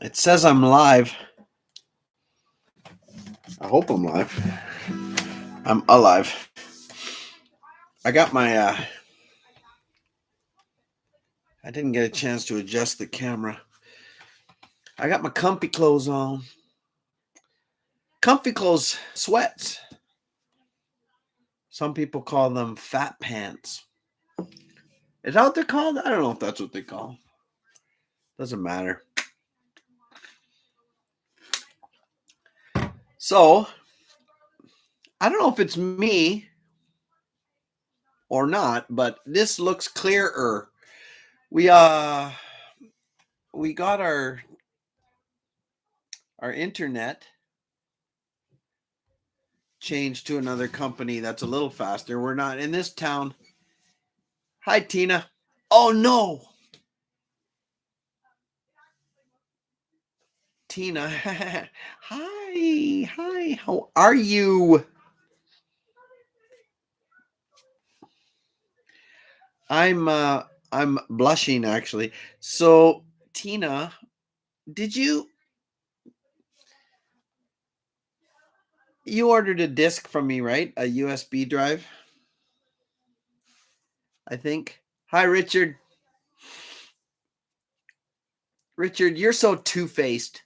It says I'm live. I hope I'm live. I'm alive. I got my I didn't get a chance to adjust the camera. I got my comfy clothes on. Comfy clothes, sweats. Some people call them fat pants. Is that what they're called? I don't know if that's what they call. Doesn't matter. So, I don't know if it's me or not, but this looks clearer. We got our internet changed to another company that's a little faster. We're not in this town. Hi, Tina. Oh, no. Tina. Hi. Hi. How are you? I'm blushing actually. So, Tina, did you ordered a disc from me, right? A USB drive, I think. Hi, Richard. Richard, you're so two-faced.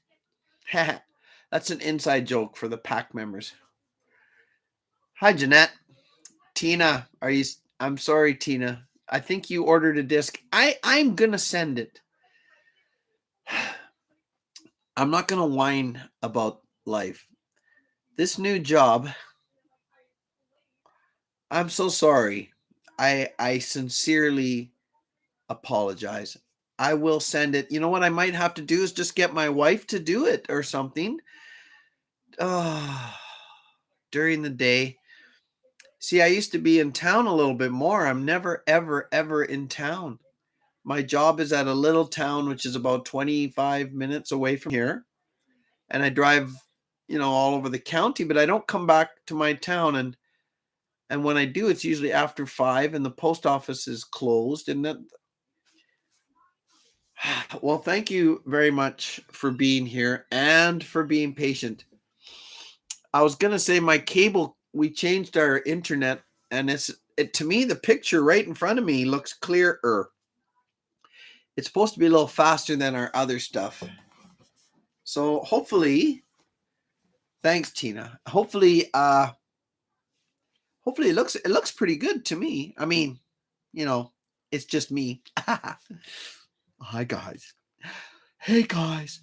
That's an inside joke for the pack members. Hi, Jeanette. Tina, I'm sorry, Tina. I think you ordered a disc. I'm going to send it. I'm not going to whine about life. This new job, I'm so sorry. I sincerely apologize. I will send it. You know what I might have to do is just get my wife to do it or something. During the day. See, I used to be in town a little bit more. I'm never, ever, ever in town. My job is at a little town, which is about 25 minutes away from here. And I drive, all over the county, but I don't come back to my town. And when I do, it's usually after 5 and the post office is closed. And that, well, thank you very much for being here and for being patient. I was going to say my cable, we changed our internet, and to me, the picture right in front of me looks clearer. It's supposed to be a little faster than our other stuff. So hopefully, thanks, Tina. Hopefully it looks pretty good to me. I mean, it's just me. Hi, guys. Hey, guys.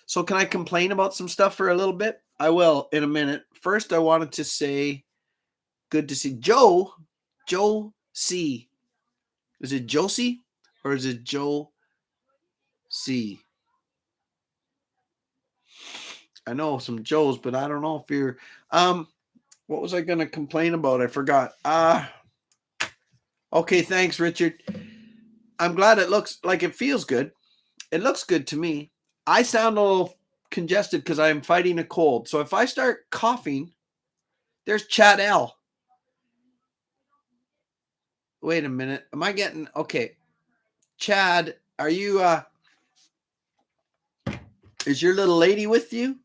So can I complain about some stuff for a little bit? I will in a minute. First, I wanted to say good to see Joe C. Is it Josie or is it Joe C? I know some Joes, but I don't know if you're what was I gonna complain about? I forgot. Okay, thanks, Richard. I'm glad it looks like it feels good. It looks good to me. I sound a little congested because I'm fighting a cold. So if I start coughing, there's Chad L. Wait a minute. Am I getting okay? Chad, are you is your little lady with you?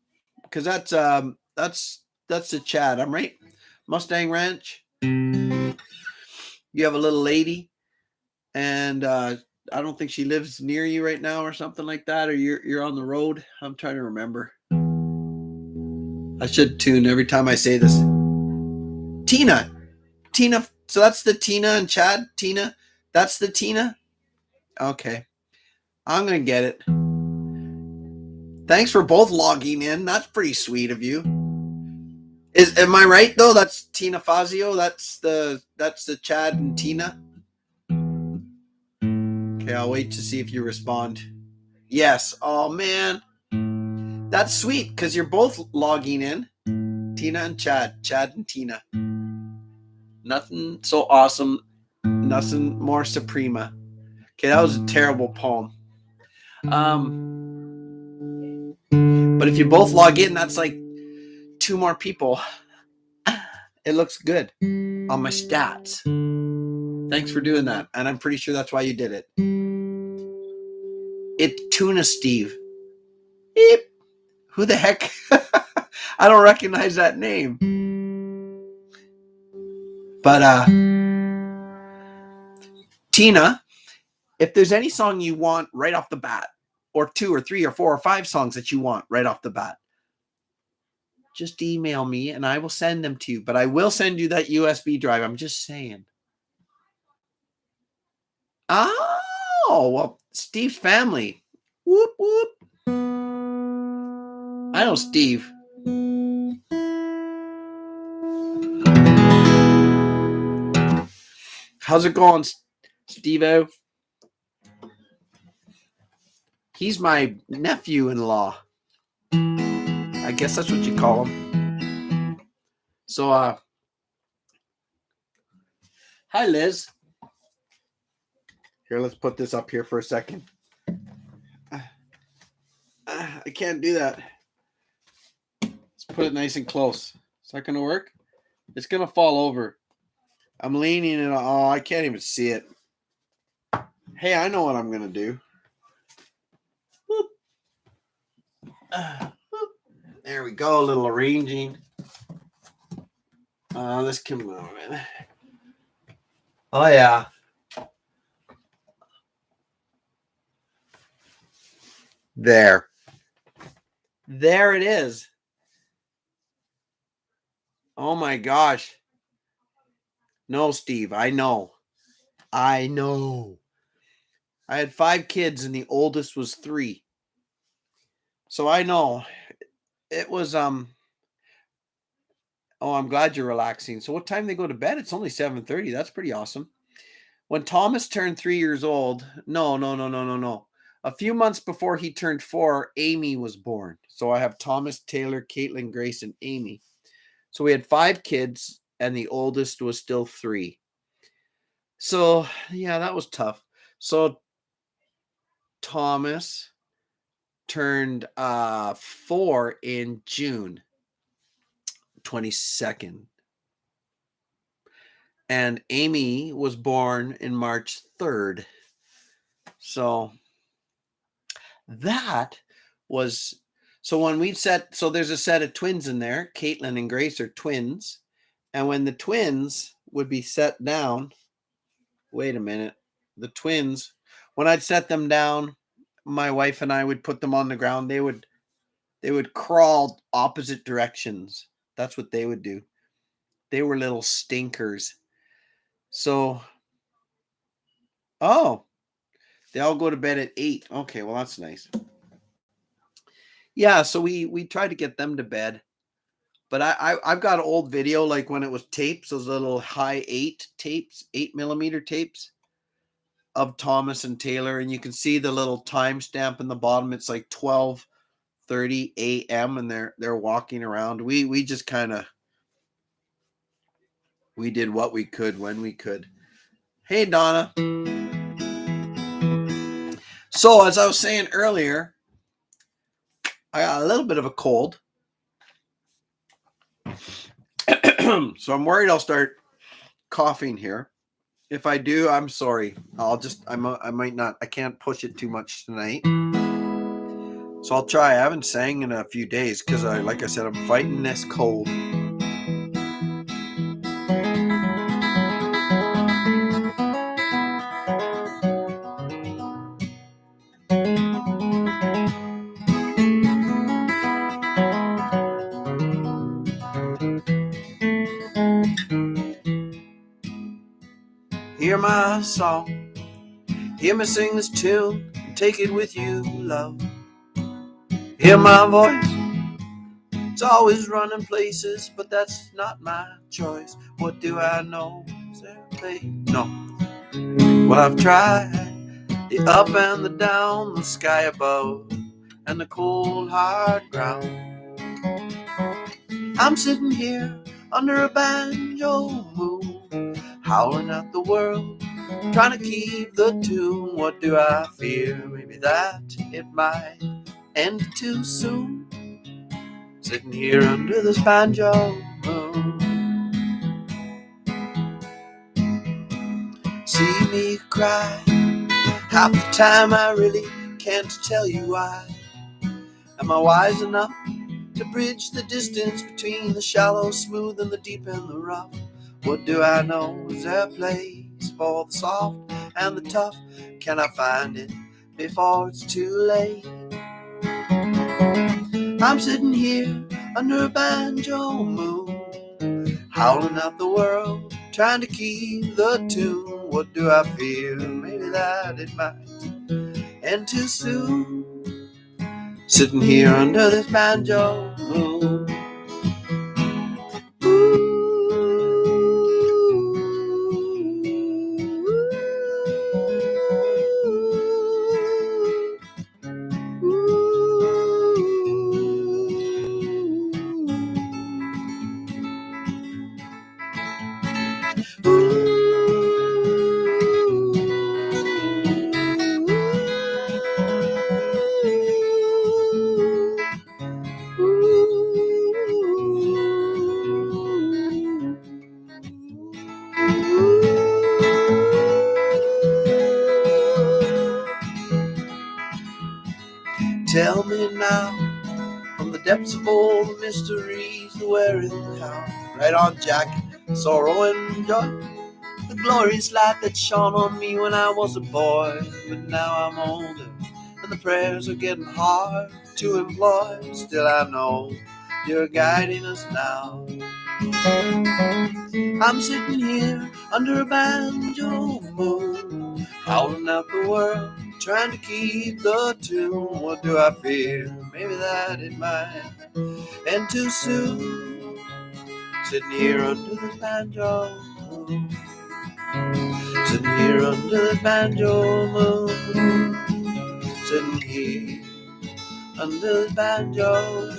Because that's the Chad. I'm right. Mustang Ranch. You have a little lady, and I don't think she lives near you right now, or something like that. Or you're on the road. I'm trying to remember. I should tune every time I say this. Tina. So that's the Tina and Chad. Tina. That's the Tina. Okay, I'm gonna get it. Thanks for both logging in. That's pretty sweet of you. Am I right though? That's Tina Fazio. That's the Chad and Tina. Okay, I'll wait to see if you respond. Yes. Oh man, that's sweet because you're both logging in. Tina and Chad. Chad and Tina. Nothing so awesome. Nothing more suprema. Okay, that was a terrible poem. But if you both log in, that's like 2 more people. It looks good on my stats. Thanks for doing that. And I'm pretty sure that's why you did it. It's Tuna Steve. Beep. Who the heck? I don't recognize that name. But Tina, if there's any song you want right off the bat, or 2 or 3 or 4 or 5 songs that you want right off the bat, just email me and I will send them to you. But I will send you that USB drive. I'm just saying. Oh, well, Steve's family. Whoop, whoop. I know Steve. How's it going, Steve-O? He's my nephew-in-law. I guess that's what you call him. So, hi, Liz. Here, let's put this up here for a second. I can't do that. Let's put it nice and close. Is that going to work? It's going to fall over. I'm leaning it. Oh, I can't even see it. Hey, I know what I'm going to do. There we go. A little arranging. This can move in. Oh, yeah. There. There it is. Oh, my gosh. No, Steve, I know. I know. I had 5 kids and the oldest was 3. So I know. It was, oh, I'm glad you're relaxing. So what time they go to bed? It's only 7:30. That's pretty awesome. When Thomas turned 3 years old, no. A few months before he turned 4, Amy was born. So I have Thomas, Taylor, Caitlin, Grace, and Amy. So we had 5 kids and the oldest was still 3. So, yeah, that was tough. So Thomas turned 4 in June 22nd. And Amy was born in March 3rd. So that was, so when we set, so there's a set of twins in there. Caitlin and Grace are twins. And when the twins would be set down, wait a minute, the twins, when I'd set them down, my wife and I would put them on the ground. They would crawl opposite directions. That's what they would do. They were little stinkers. So, oh, they all go to bed at 8. Okay, well, that's nice. Yeah, so we tried to get them to bed. But I've got old video, like when it was tapes, those little high 8 tapes, 8mm tapes of Thomas and Taylor. And you can see the little timestamp in the bottom. It's like 12:30 a.m. and they're walking around. We just kind of, we did what we could when we could. Hey, Donna. So as I was saying earlier, I got a little bit of a cold. So I'm worried I'll start coughing here. If I do, I'm sorry. I might not, I can't push it too much tonight. So I'll try. I haven't sang in a few days because like I said, I'm fighting this cold. Hear my song, hear me sing this tune, and take it with you, love. Hear my voice, it's always running places, but that's not my choice. What do I know? No. Well, I've tried the up and the down, the sky above, and the cold hard ground. I'm sitting here under a banjo moon, howling at the world, trying to keep the tune. What do I fear? Maybe that it might end too soon. Sitting here under this banjo moon. See me cry half the time, I really can't tell you why. Am I wise enough to bridge the distance between the shallow, smooth, and the deep and the rough? What do I know? Is there a place for the soft and the tough? Can I find it before it's too late? I'm sitting here under a banjo moon, howling at the world, trying to keep the tune. What do I fear? Maybe that it might end too soon. Sitting here under this banjo moon. Tell me now, from the depths of all the mysteries, the where and how. Right on, Jack. Sorrow and joy, the glorious light that shone on me when I was a boy. But now I'm older, and the prayers are getting hard to employ. Still I know you're guiding us now. I'm sitting here under a banjo moon, howling at the world, trying to keep the tune. What do I fear? Maybe that it might end too soon. Sitting here under the banjo moon, sitting here under the banjo moon, sitting here under the banjo.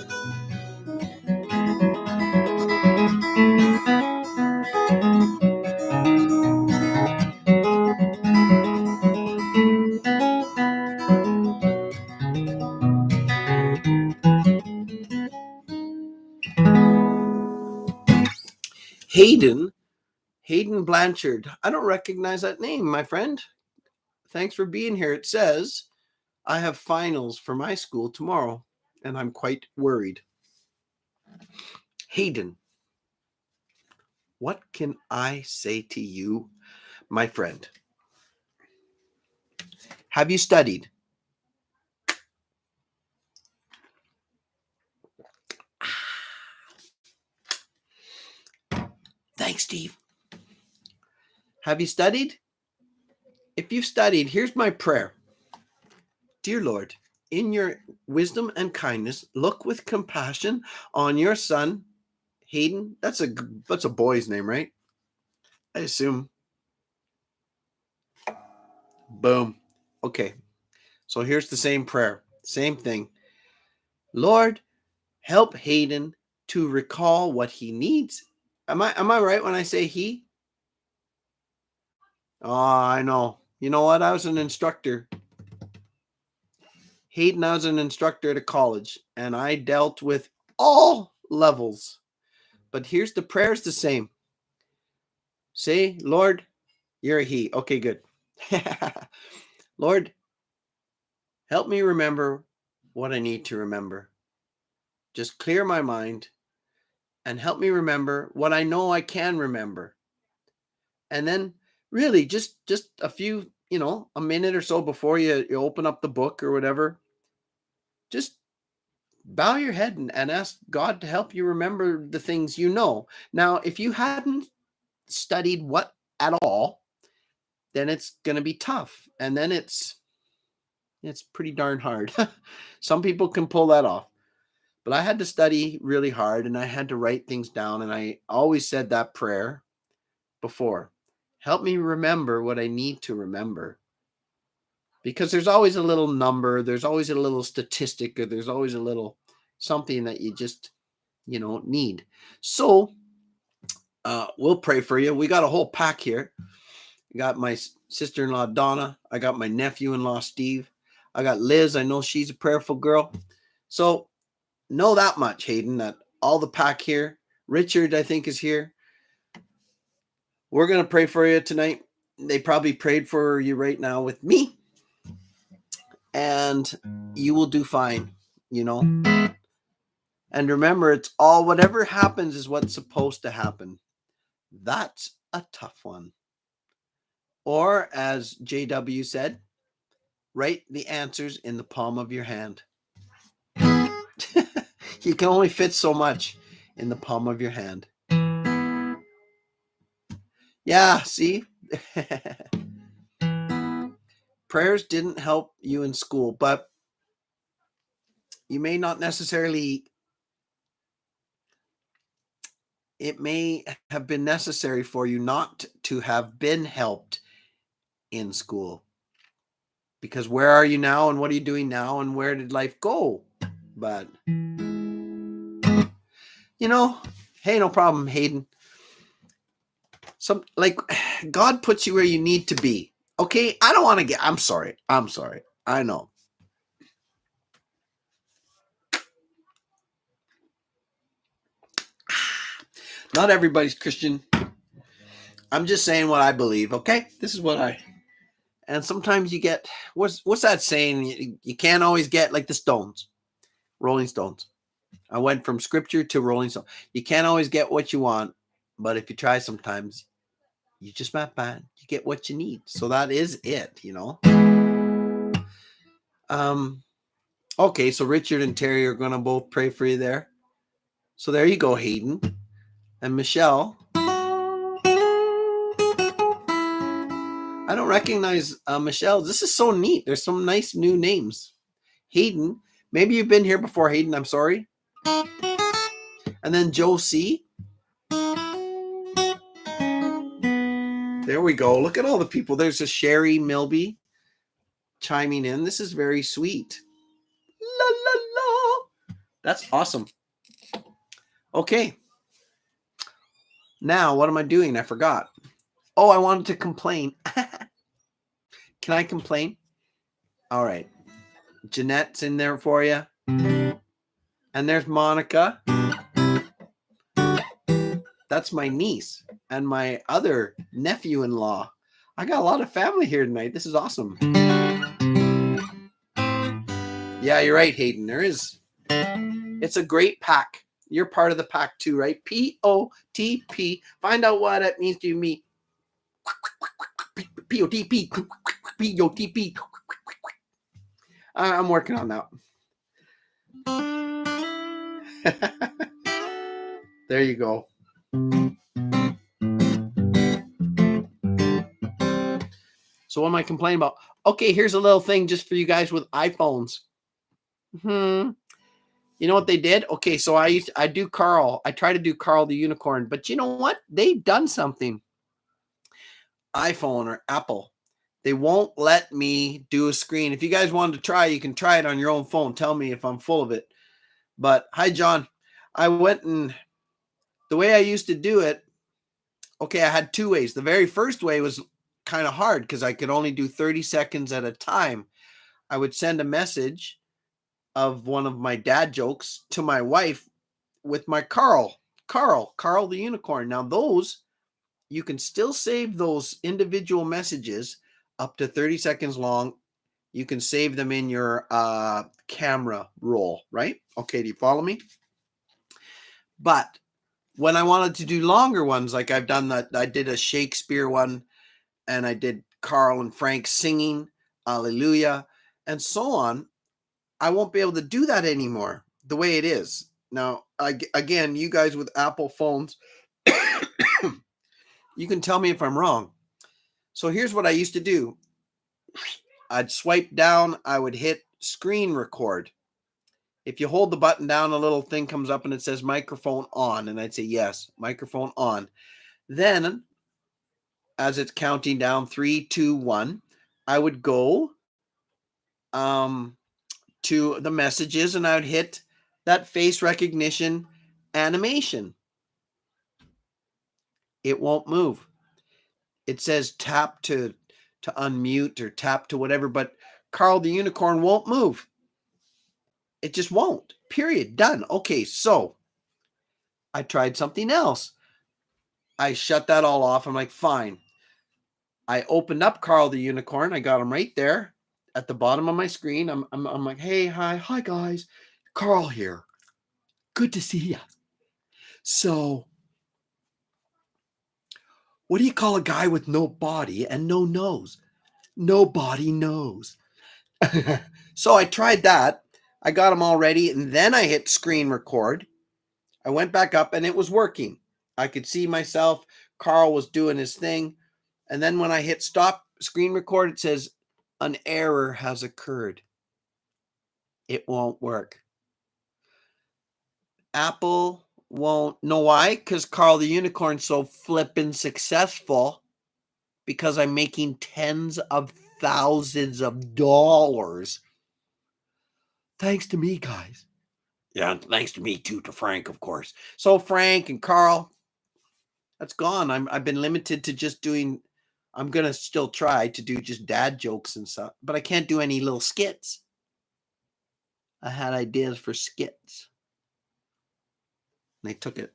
Hayden Blanchard. I don't recognize that name, my friend. Thanks for being here. It says, I have finals for my school tomorrow, and I'm quite worried. Hayden, what can I say to you, my friend? Have you studied? Thanks, Steve. Have you studied? If you've studied, here's my prayer. Dear Lord, in your wisdom and kindness, look with compassion on your son, Hayden. That's a boy's name, right? I assume. Boom. Okay. So here's the same prayer. Same thing. Lord, help Hayden to recall what he needs. Am I right when I say he? Oh, I know. You know what? I was an instructor. Hayden, I was an instructor at a college, and I dealt with all levels. But here's the prayer's the same. Say, Lord, you're a he. Okay, good. Lord, help me remember what I need to remember. Just clear my mind and help me remember what I know I can remember. And then really just a few, a minute or so before you open up the book or whatever, just bow your head and ask God to help you remember the things you know. Now, if you hadn't studied what at all, then it's going to be tough. And then it's pretty darn hard. Some people can pull that off. But I had to study really hard and I had to write things down. And I always said that prayer before. Help me remember what I need to remember. Because there's always a little number, there's always a little statistic, or there's always a little something that you just, need. So we'll pray for you. We got a whole pack here. I got my sister-in-law, Donna. I got my nephew-in-law, Steve. I got Liz. I know she's a prayerful girl. So know that much, Hayden, that all the pack here. Richard, I think, is here. We're going to pray for you tonight. They probably prayed for you right now with me. And you will do fine. you know. And remember, it's all whatever happens is what's supposed to happen. That's a tough one. Or as JW said, write the answers in the palm of your hand. You can only fit so much in the palm of your hand. Yeah, see? Prayers didn't help you in school, but you may not necessarily, it may have been necessary for you not to have been helped in school. Because where are you now and what are you doing now and where did life go? But, you know, hey, no problem, Hayden. God puts you where you need to be. Okay, I don't want to I'm sorry. I know. Not everybody's Christian. I'm just saying what I believe, okay? This is what and sometimes you get, what's that saying? You can't always get like the Stones, Rolling Stones. I went from scripture to Rolling Stone. You can't always get what you want, but if you try sometimes, you just might find you get what you need. So that is it, you know? Okay, so Richard and Terry are going to both pray for you there. So there you go, Hayden. And Michelle. I don't recognize Michelle. This is so neat. There's some nice new names. Hayden. Maybe you've been here before, Hayden. I'm sorry. And then Josie. There we go. Look at all the people. There's a Sherry Milby chiming in. This is very sweet. La, la, la. That's awesome. Okay. Now, what am I doing? I forgot. Oh, I wanted to complain. Can I complain? All right. Jeanette's in there for you. And there's Monica. That's my niece and my other nephew-in-law. I got a lot of family here tonight. This is awesome. Yeah, you're right, Hayden. There is. It's a great pack. You're part of the pack too, right? P-O-T-P. Find out what that means to me. P-O-T-P. P-O-T-P. I'm working on that. There you go. So what am I complaining about? Okay, here's a little thing just for you guys with iPhones. You know what they did? Okay, so I do Carl. I try to do Carl the Unicorn, but you know what? They've done something. iPhone or Apple. They won't let me do a screen. If you guys wanted to try, you can try it on your own phone. Tell me if I'm full of it. But hi, John. I went and the way I used to do it, okay, I had two ways. The very first way was kind of hard because I could only do 30 seconds at a time. I would send a message of one of my dad jokes to my wife with my Carl the Unicorn. Now those, you can still save those individual messages up to 30 seconds long. You can save them in your camera roll, right? Okay, do you follow me? But when I wanted to do longer ones, like I've done that, I did a Shakespeare one and I did Carl and Frank singing Hallelujah and so on. I won't be able to do that anymore the way it is. Now, again, you guys with Apple phones, you can tell me if I'm wrong. So here's what I used to do. I'd swipe down. I would hit screen record. If you hold the button down, a little thing comes up and it says microphone on. And I'd say, yes, microphone on. Then, as it's counting down 3, 2, 1, I would go to the messages and I would hit that face recognition animation. It won't move. It says tap to unmute or tap to whatever, but Carl the Unicorn won't move. It just won't. Period. Done. Okay, so I tried something else. I shut that all off. I'm like, fine. I opened up Carl the Unicorn. I got him right there at the bottom of my screen. I'm like, hey, hi guys. Carl here. Good to see you. So, what do you call a guy with no body and no nose? Nobody knows. So I tried that. I got them all ready, and then I hit screen record. I went back up, and it was working. I could see myself. Carl was doing his thing. And then when I hit stop screen record, it says, an error has occurred. It won't work. Apple won't know why, because Carl the Unicorn's so flippin' successful, because I'm making tens of thousands of dollars. Thanks to me, guys. Yeah, thanks to me too, to Frank, of course. So Frank and Carl, that's gone. I've been limited to just doing, I'm gonna still try to do just dad jokes and stuff, but I can't do any little skits. I had ideas for skits. They took it.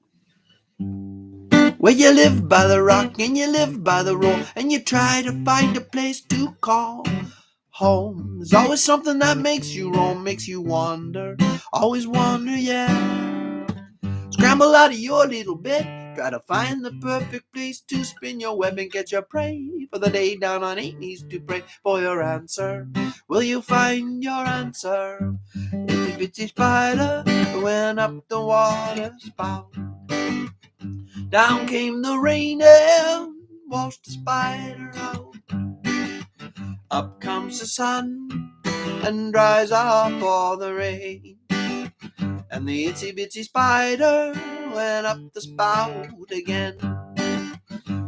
Well, you live by the rock and you live by the roll, and you try to find a place to call home. There's always something that makes you roam, makes you wonder, always wonder, yeah. Scramble out of your little bed, try to find the perfect place to spin your web and get your prey for the day, down on 8 knees to pray for your answer. Will you find your answer? Itsy bitsy spider went up the water spout. Down came the rain and washed the spider out. Up comes the sun and dries off all the rain. And the itsy bitsy spider went up the spout again.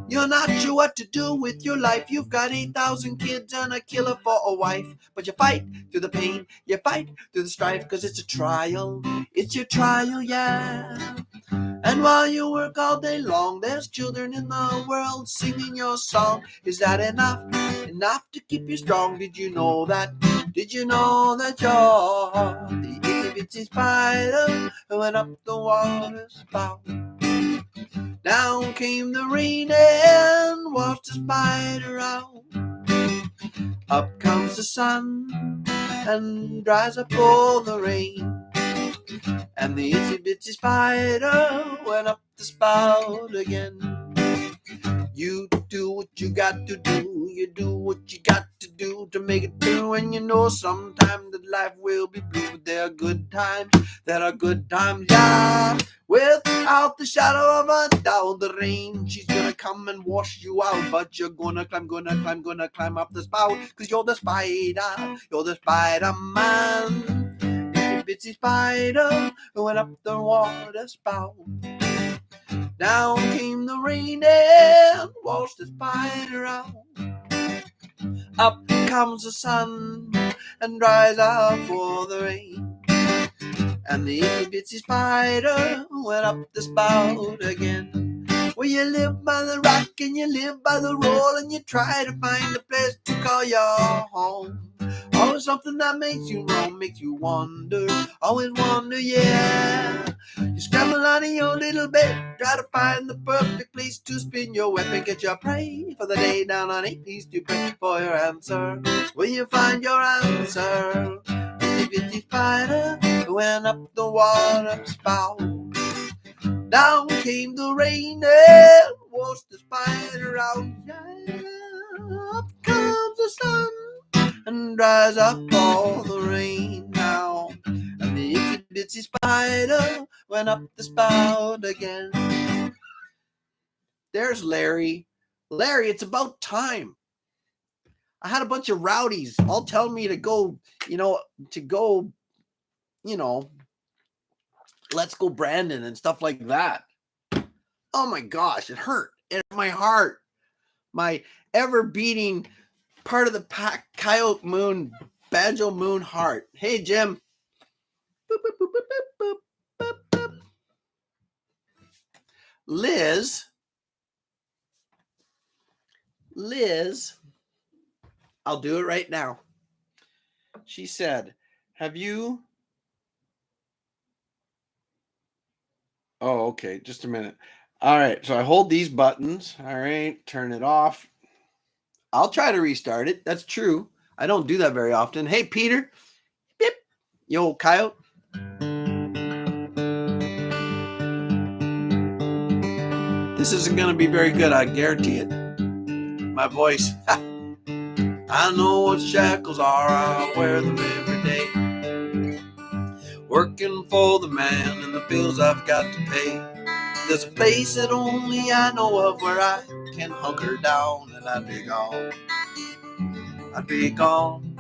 You're not sure what to do with your life. You've got 8,000 kids and a killer for a wife. But you fight through the pain, you fight through the strife, 'cause it's a trial, it's your trial, yeah. And while you work all day long, there's children in the world singing your song. Is that enough? Enough to keep you strong? Did you know that? Did you know that you're the itsy bitsy spider who went up the water spout? Down came the rain and washed the spider out. Up comes the sun and dries up all the rain. And the itsy bitsy spider went up the spout again. You do what you got to do. You do what you got to do to make it through. And you know sometimes that life will be blue. But there are good times. There are good times, yeah. Without the shadow of a doubt, the rain, she's gonna come and wash you out. But you're gonna climb up the spout. 'Cause you're the spider. You're the Spider-Man. Bitsy spider went up the water spout. Down came the rain and washed the spider out. Up comes the sun and dries out for the rain. And the itsy bitsy spider went up the spout again. Well, you live by the rock and you live by the roll, and you try to find a place to call your home. Always something that makes you roam, makes you wonder, always wonder, yeah. You scramble out of your little bed, try to find the perfect place to spin your web and get your prey for the day, down on 8 knees to pray for your answer. Will you find your answer? Itsy bitsy spider went up the water spout. Down came the rain and washed the spider out. Yeah. Up comes the sun and dries up all the rain now. And the itsy bitsy spider went up the spout again. There's Larry. Larry, it's about time. I had a bunch of rowdies all telling me to go, let's go Brandon and stuff like that. Oh my gosh, it hurt. It hurt my heart. My ever beating part of the pack, Coyote Moon, Banjo Moon heart. Hey, Jim. Boop, boop, boop, boop, boop, boop, boop. Liz, I'll do it right now. She said, have you... Oh, okay. Just a minute. All right. So I hold these buttons. All right. Turn it off. I'll try to restart it. That's true. I don't do that very often. Hey, Peter. Beep. Yo, Coyote. This isn't going to be very good, I guarantee it. My voice. I know what shackles are, I wear them every day. Working for the man and the bills I've got to pay. There's a place that only I know of where I can hunker down, and I'd be gone. I'd be gone.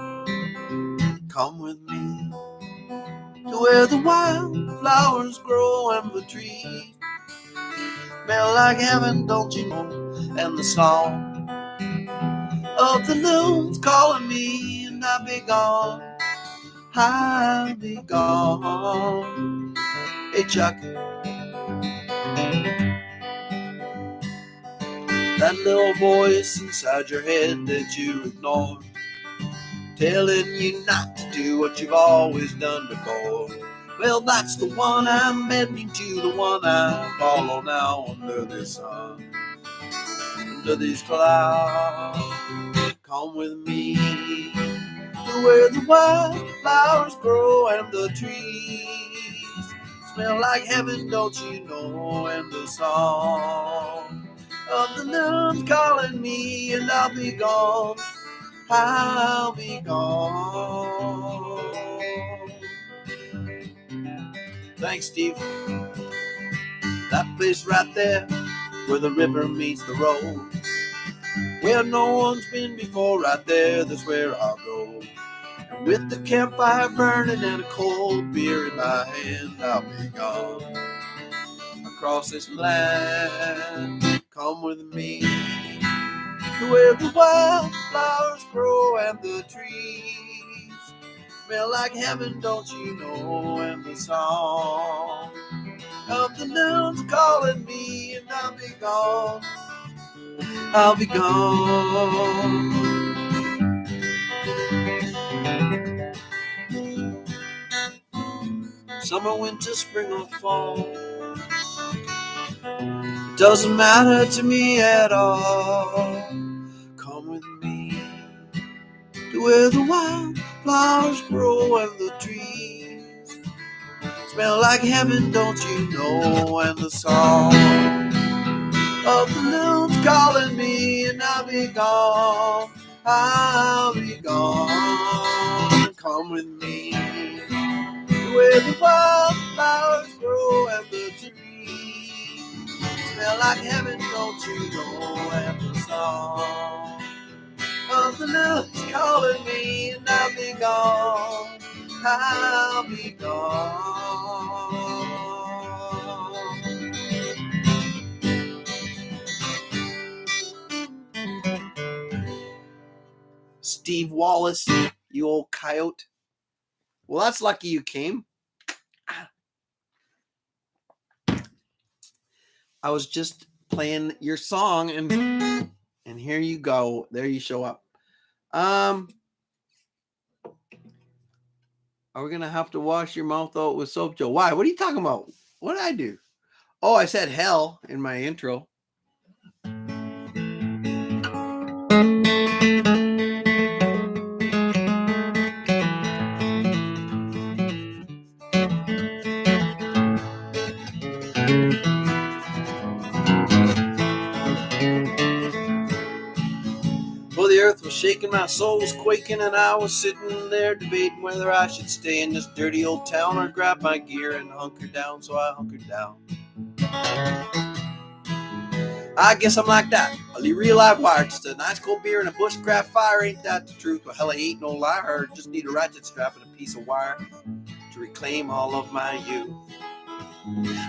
Come with me to where the wildflowers grow and the trees smell like heaven, don't you know? And the song of the loon's calling me, and I'll be gone. I'll be gone. Hey, Chuck. That little voice inside your head that you ignore, telling you not to do what you've always done before. Well, that's the one I'm bending to, the one I follow now under this sun, under these clouds. Come with me to where the wildflowers grow and the trees smell like heaven, don't you know? And the song of the loon's calling me, and I'll be gone. I'll be gone. Thanks, Steve. That place right there where the river meets the road, where no one's been before, right there, that's where I'll go. And with the campfire burning and a cold beer in my hand, I'll be gone. Across this land, come with me to where the wildflowers grow and the trees smell like heaven, don't you know? And the song of the loon's calling me, and I'll be gone. I'll be gone. Summer, winter, spring, or fall, it doesn't matter to me at all. Come with me to where the wildflowers grow and the trees smell like heaven, don't you know? And the song of the loon's calling me, and I'll be gone. I'll be gone. Come with me to where the wildflowers grow and the trees smell like heaven, don't you know? And the song of the loon's calling me, and I'll be gone. I'll be gone. Steve Wallis, you old coyote. Well, that's lucky you came. I was just playing your song, and here you go. There you show up. Are we gonna have to wash your mouth out with soap, Joe? Why? What are you talking about? What did I do? Oh, I said hell in my intro. Well, the earth was shaking, my soul was quaking, and I was sitting there debating whether I should stay in this dirty old town or grab my gear and hunker down. So I hunkered down. I guess I'm like that, a real live wire, just a nice cold beer and a bushcraft fire. Ain't that the truth? Well, hell, I ain't no liar. Just need a ratchet strap and a piece of wire to reclaim all of my youth.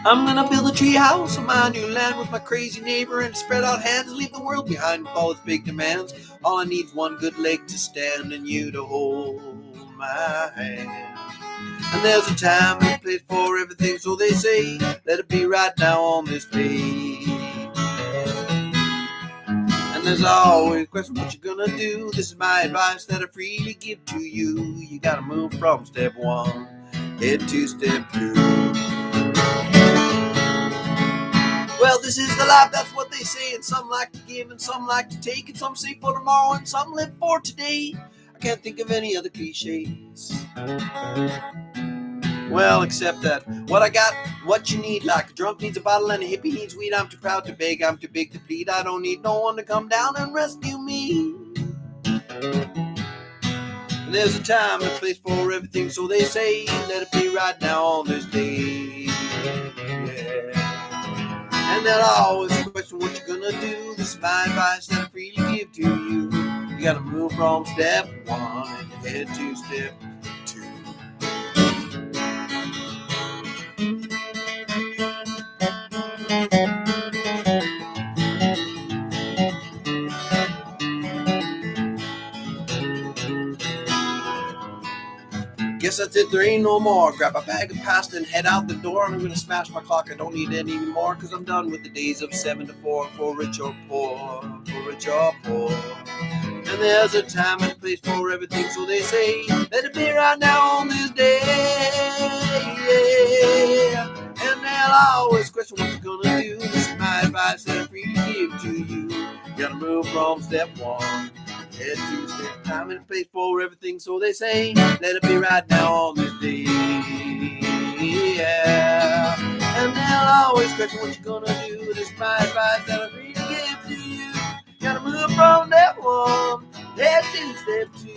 I'm gonna build a treehouse on my new land with my crazy neighbor and spread out hands and leave the world behind with all its big demands. All I need's one good leg to stand and you to hold my hand. And there's a time and a place for everything, so they say, let it be right now on this page. And there's always a question, what you gonna do? This is my advice that I freely give to you. You gotta move from step one, head to step two. Well, this is the life, that's what they say, and some like to give and some like to take, and some say for tomorrow and some live for today. I can't think of any other cliches. Well, except that what I got what you need. Like a drunk needs a bottle and a hippie needs weed. I'm too proud to beg, I'm too big to plead. I don't need no one to come down and rescue me. And there's a time and a place for everything, so they say, let it be right now on this day. Yeah. And they'll always question what you're gonna do. This is my advice that I freely give to you. You gotta move from step one and head to step two. Guess that's it, there ain't no more. Grab a bag of pasta and head out the door. I'm gonna smash my clock, I don't need it anymore, cause I'm done with the days of 7 to 4 for rich or poor, for rich or poor. And there's a time and a place for everything, so they say, let it be right now on this day. Yeah. And they'll always question what you're gonna do. This is my advice that I freely give to you. You gotta move from step one, head to step. Time and a place for everything, so they say, let it be right now on this day. Yeah. And they'll always question what you're gonna do. This is my advice that I freely give to you. You gotta move from step one, head to step two.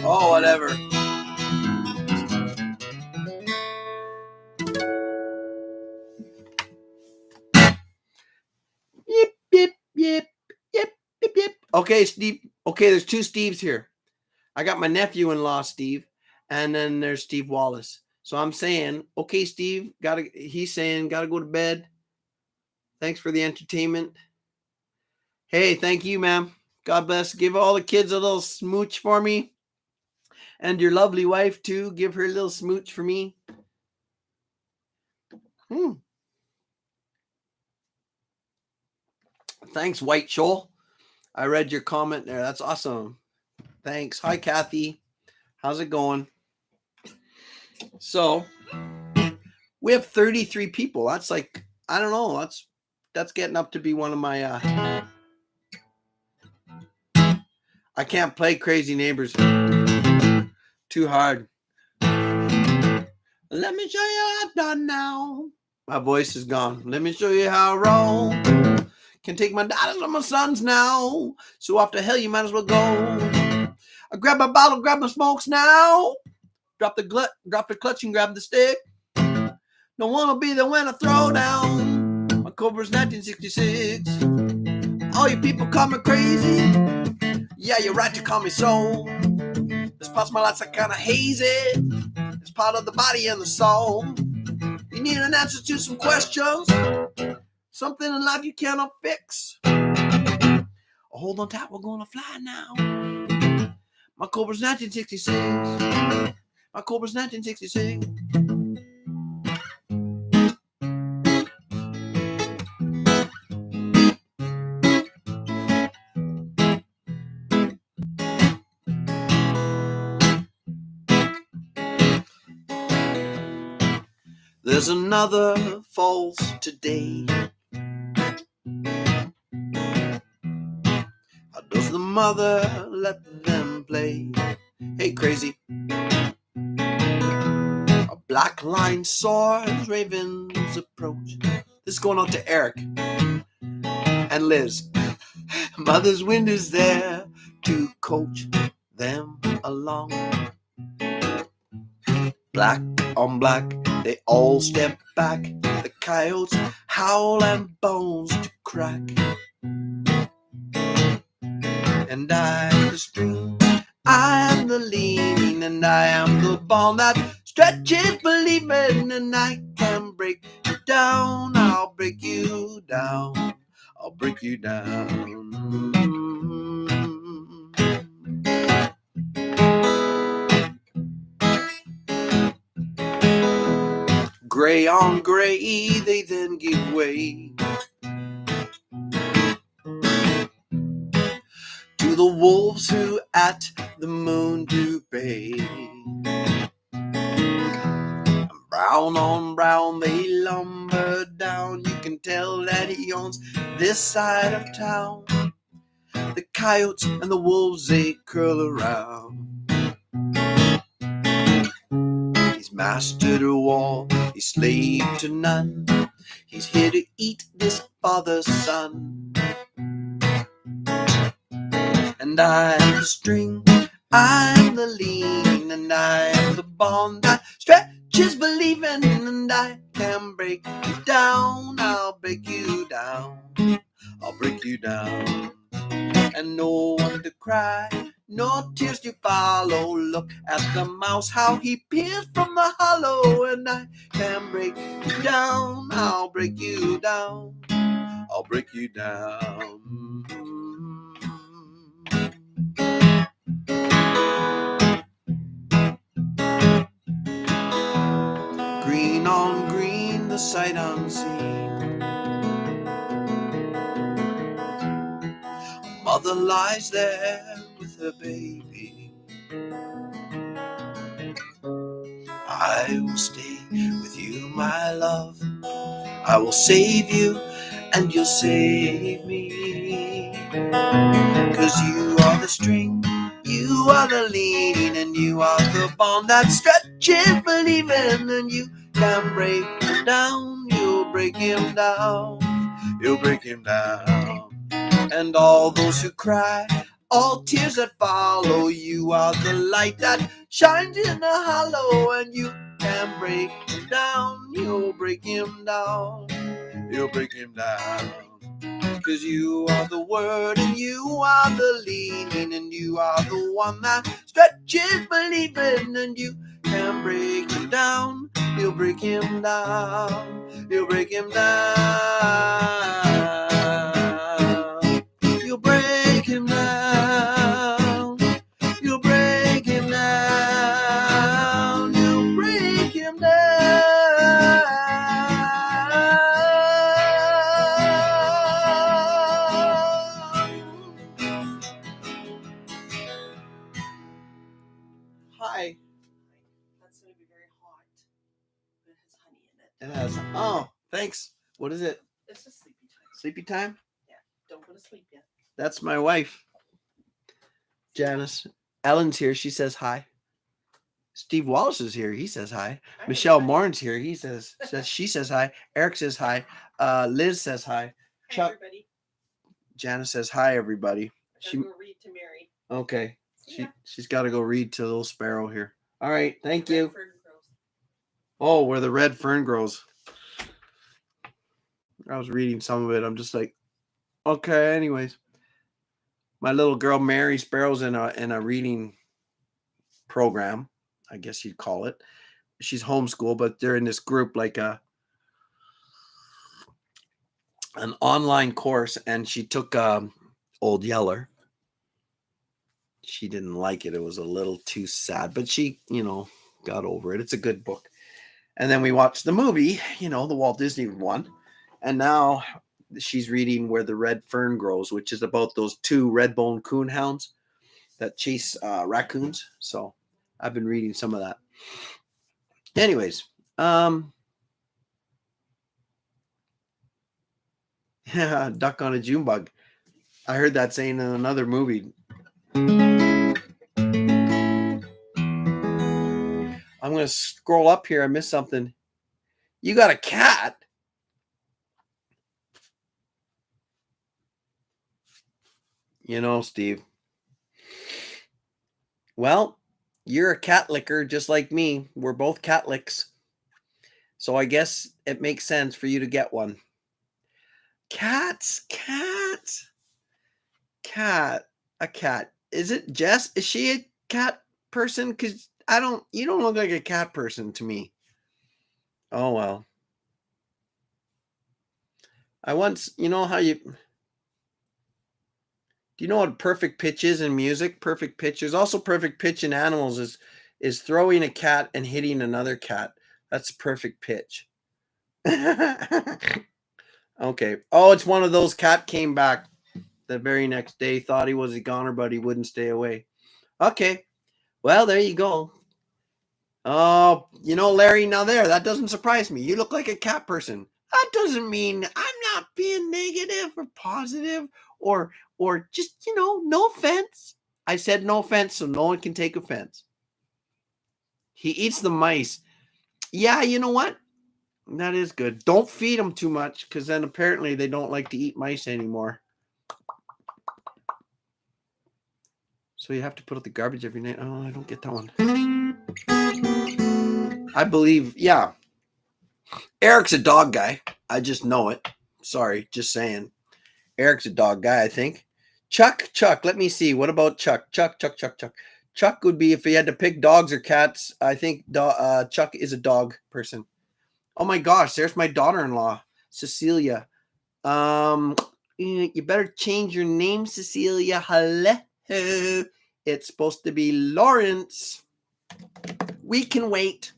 Oh, whatever. Yip, yip, yip, yip, yip, yip. Okay, Steve. Okay, there's two Steves here. I got my nephew-in-law, Steve, and then there's Steve Wallis. So I'm saying, okay, Steve, he's saying, gotta go to bed. Thanks for the entertainment. Hey, thank you, ma'am. God bless. Give all the kids a little smooch for me. And your lovely wife, too. Give her a little smooch for me. Thanks, White Shoal. I read your comment there. That's awesome. Thanks. Hi, Kathy. How's it going? So, we have 33 people. That's like, I don't know. That's getting up to be one of my... I can't play Crazy Neighbors too hard. Let me show you how I'm done now. My voice is gone. Let me show you how I roll. Can take my daughters and my sons now. So off to hell you might as well go. I grab my bottle, grab my smokes now. Drop the clutch and grab the stick. No one will be there when I throw down. My Cobras 1966. All you people call me crazy. Yeah, you're right to call me so. This parts of my life's like kind of hazy. It's part of the body and the soul. You need an answer to some questions. Something in life you cannot fix. Oh, hold on tight, we're gonna fly now. My Cobras 1966. My Cobras 1966. There's another false today. How does the mother let them play? Hey, crazy. A black line soars, ravens approach. This is going on to Eric and Liz. Mother's wind is there to coach them along. Black on black, they all step back. The coyotes howl and bones to crack. And I am the stream, I am the leaning, and I am the bond that stretches believing. And I can break you down, I'll break you down, I'll break you down. Gray on gray, they then give way to the wolves who at the moon do bay. Brown on brown, they lumber down. You can tell that he owns this side of town. The coyotes and the wolves, they curl around. He's master to all, he's slave to none. He's here to eat this father's son. And I am the string, I am the lean, and I am the bond that stretches believing. And I can break you down, I'll break you down, I'll break you down. And no one to cry, no tears to follow. Look at the mouse, how he peers from the hollow. And I can break you down, I'll break you down, I'll break you down. Green on green, the sight unseen. A mother lies there with her baby. I will stay with you, my love. I will save you and you'll save me. 'Cause you are the string, you are the lean, and you are the bond that stretches believing. And you can break him down, you'll break him down, you'll break him down. And all those who cry, all tears that follow, you are the light that shines in the hollow. And you can break him down, you'll break him down, you'll break him down. 'Cause you are the word and you are the leading, and you are the one that stretches believing. And you can break him down, you'll break him down, you'll break him down, you'll break him down, you'll break him down, you'll break him down. Hi. That's going to be very hot. It has honey in it. It has. Oh, thanks. What is it? It's just sleepy time. Sleepy time? Yeah. Don't go to sleep yet. That's my wife, Janice. Ellen's here. She says hi. Steve Wallace is here. He says hi. Michelle Morin's here. He she says hi. Eric says hi. Liz says hi. Hi, Chuck. Everybody. Janice says hi, everybody. She go read to Mary. Okay. She's got to go read to little Sparrow here. All right. Thank you. Oh, where the red fern grows. I was reading some of it. I'm just like, okay. Anyways, my little girl Mary Sparrow's in a reading program, I guess you'd call it. She's homeschooled, but they're in this group like an online course, and she took Old Yeller. She didn't like it. It was a little too sad, but she, got over it. It's a good book. And then we watched the movie, the Walt Disney one. And now she's reading Where the Red Fern Grows, which is about those two red-boned coonhounds that chase raccoons. So I've been reading some of that. Anyways, yeah, duck on a June bug. I heard that saying in another movie. I'm going to scroll up here. I missed something. You got a cat? Steve. Well, you're a cat licker just like me. We're both cat licks. So I guess it makes sense for you to get one. Cats. Cat. A cat. Is it Jess? Is she a cat person? Because you don't look like a cat person to me. Oh, well. I once, do you know what perfect pitch is in music? Perfect pitch. There's also perfect pitch in animals is throwing a cat and hitting another cat. That's perfect pitch. Okay. Oh, it's one of those. Cat came back the very next day, thought he was a goner, but he wouldn't stay away. Okay. Well, there you go. Oh, Larry, now that doesn't surprise me. You look like a cat person. That doesn't mean I'm not being negative or positive or just, no offense. I said no offense, so no one can take offense. He eats the mice. Yeah, you know what? That is good. Don't feed them too much, because then apparently they don't like to eat mice anymore. So you have to put out the garbage every night. Oh, I don't get that one. I believe, yeah. Eric's a dog guy. I just know it. Sorry, just saying. Eric's a dog guy, I think. Chuck. Let me see. What about Chuck? Chuck. Chuck would be, if he had to pick dogs or cats, I think Chuck is a dog person. Oh my gosh, there's my daughter-in-law, Cecilia. You better change your name, Cecilia. Hello. It's supposed to be Lawrence. We can wait.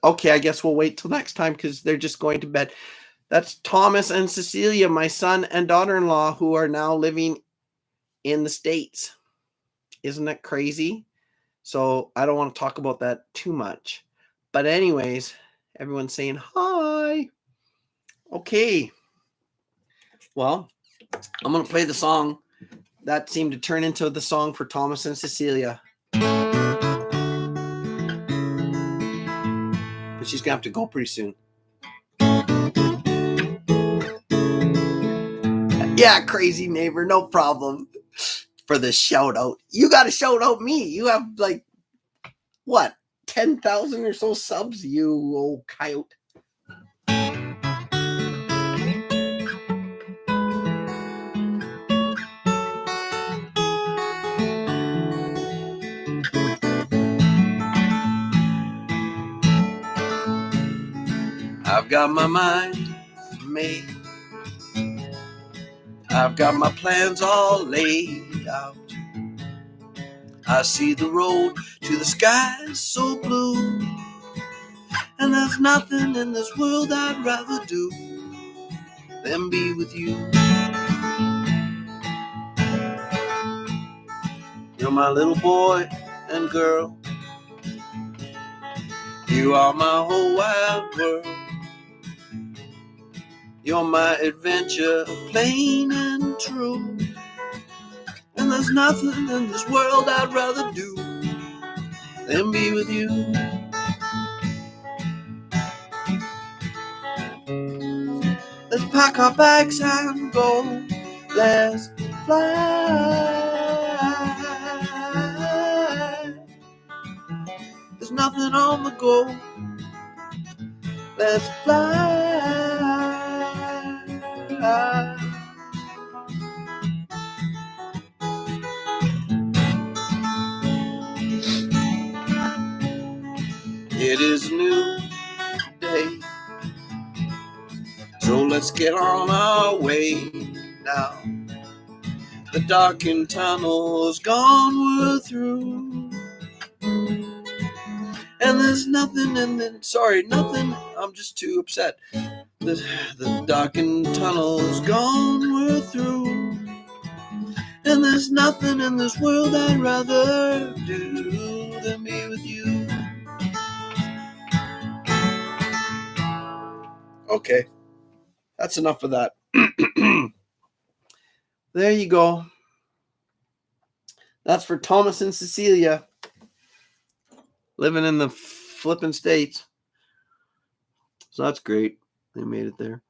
Okay, I guess we'll wait till next time because they're just going to bed. That's Thomas and Cecilia, my son and daughter-in-law, who are now living in the States. Isn't that crazy? So I don't want to talk about that too much. But anyways, everyone's saying hi. Okay. Well, I'm going to play the song. That seemed to turn into the song for Thomas and Cecilia. But she's going to have to go pretty soon. Yeah, crazy neighbor, no problem. For the shout out. You got to shout out me. You have like, what, 10,000 or so subs, you old coyote. I've got my mind made. I've got my plans all laid out. I see the road to the sky so blue, and there's nothing in this world I'd rather do than be with you. You're my little boy and girl. You are my whole wide world. You're my adventure, plain and true. And there's nothing in this world I'd rather do than be with you. Let's pack our bags and go. Let's fly. There's nothing on the go. Let's fly. It is a new day, so let's get on our way now. The darkened tunnel's gone, we're through. And there's nothing nothing, I'm just too upset. The darkened tunnel's gone, we're through. And there's nothing in this world I'd rather do than be with you. Okay, that's enough of that. There you go. That's for Thomas and Cecilia, living in the flippin' States. So that's great. They made it there.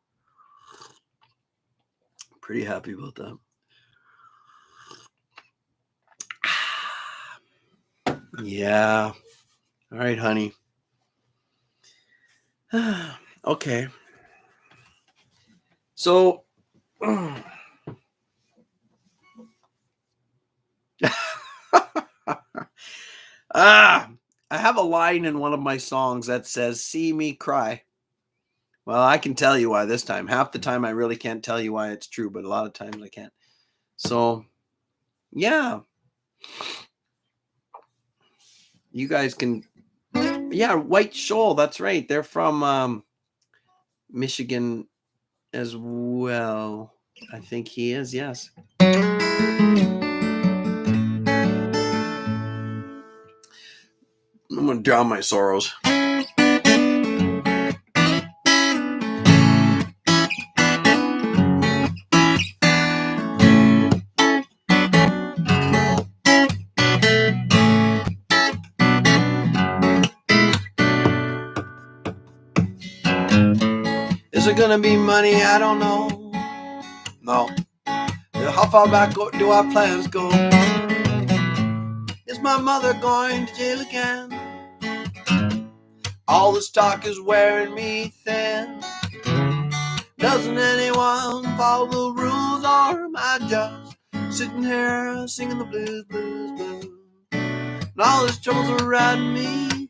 Pretty happy about that. Yeah. All right, honey. Okay. So I have a line in one of my songs that says, "See me cry." Well, I can tell you why this time. Half the time I really can't tell you why it's true, but a lot of times I can't. So, yeah. You guys can, yeah, White Shoal, that's right. They're from Michigan as well. I think he is, yes. I'm going to drown my sorrows. Is it gonna be money? I don't know. No. How far back do our plans go? Is my mother going to jail again? All this talk is wearing me thin. Doesn't anyone follow the rules, or am I just sitting here singing the blues, blues, blues? And all this trouble's around me.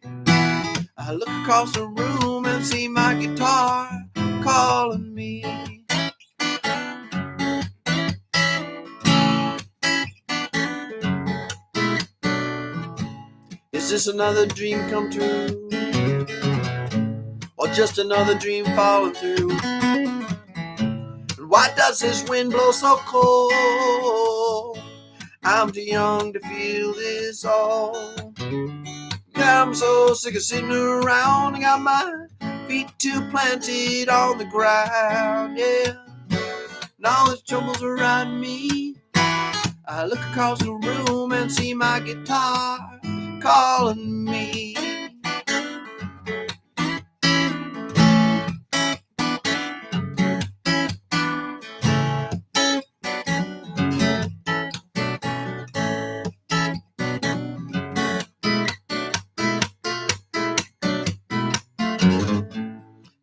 I look across the room and see my guitar calling me. Is this another dream come true? Or just another dream falling through? And why does this wind blow so cold? I'm too young to feel this all. Yeah, I'm so sick of sitting around. I got my feet too planted on the ground, yeah. And all this trouble's around me. I look across the room and see my guitar calling me.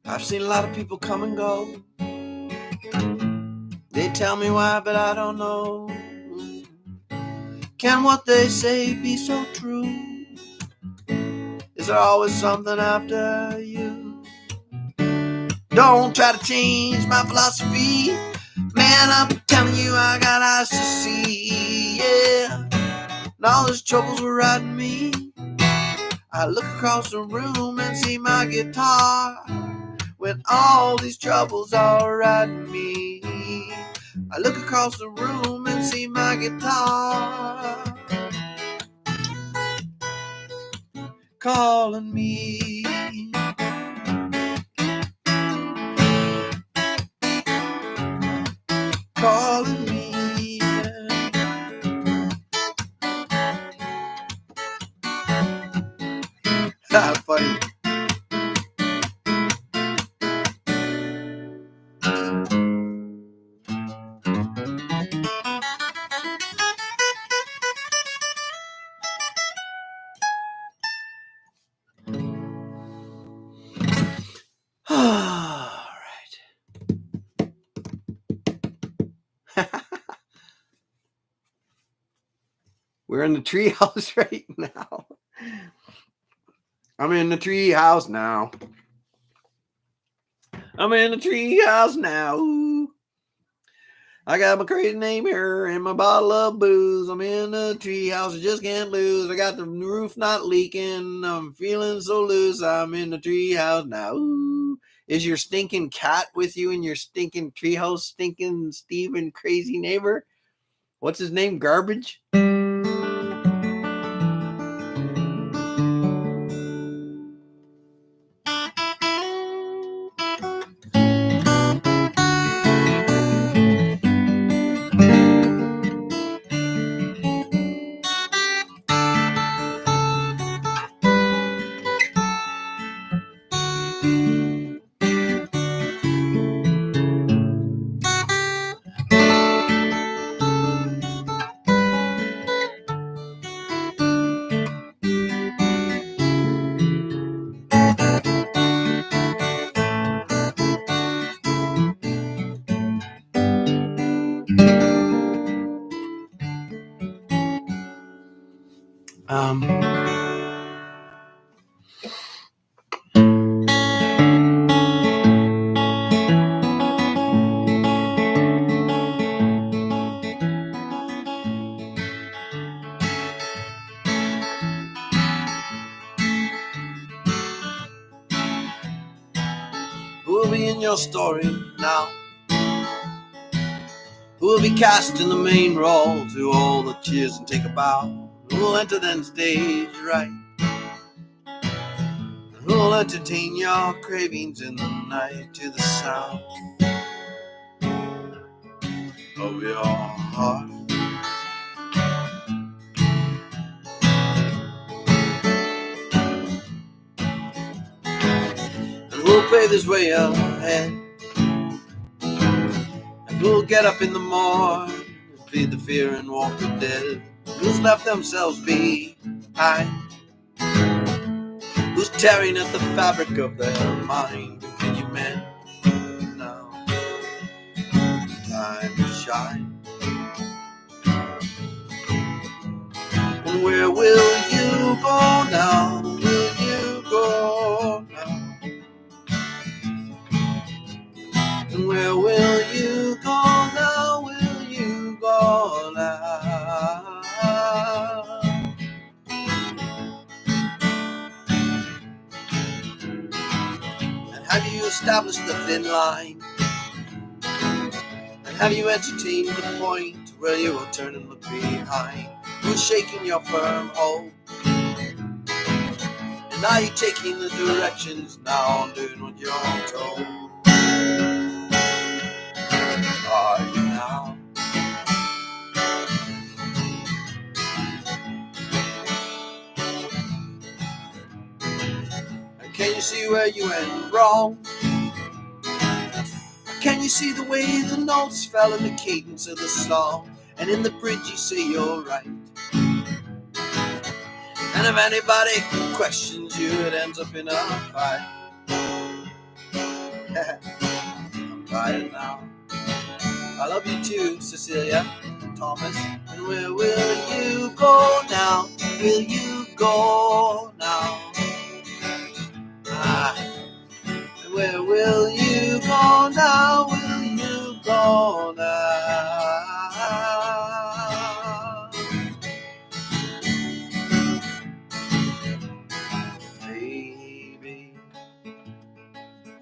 I've seen a lot of people come and go. They tell me why, but I don't know. Can what they say be so true? Is there always something after you? Don't try to change my philosophy. Man, I'm telling you, I got eyes to see, yeah. And all this trouble's riding me. I look across the room and see my guitar. When all these troubles are riding me, I look across the room and see my guitar calling me. Calling me. That's funny. All right. We're in the treehouse right now. I'm in the treehouse now. I'm in the treehouse now. Ooh. I got my crazy name here and my bottle of booze. I'm in the treehouse, I just can't lose. I got the roof not leaking. I'm feeling so loose. I'm in the treehouse now. Ooh. Is your stinking cat with you in your stinking treehouse, stinking Steven crazy neighbor? What's his name? Garbage? Who will be in your story now? Who will be cast in the main role to all the cheers and take a bow? Who will enter then stage right? Who will entertain your cravings in the night to the sound of your heart? And who will pay this way ahead? And who will get up in the morning and feed the fear and walk the dead? Who's left themselves behind? Who's tearing at the fabric of their mind? Can you mend now? Time to shine. And where will you go now? Will you go now? And where will you go now? Will you go now? And have you established the thin line? And have you entertained the point where you will turn and look behind? Who's shaking your firm hold? And are you taking the directions now and doing what you're told? Are you now? And can you see where you went wrong? Can you see the way the notes fell in the cadence of the song? And in the bridge you say you're right. And if anybody questions you, it ends up in a fight. I'm tired now. I love you too, Cecilia, Thomas. And where will you go now? Will you go now? And where will you go now? Will you go now? Baby,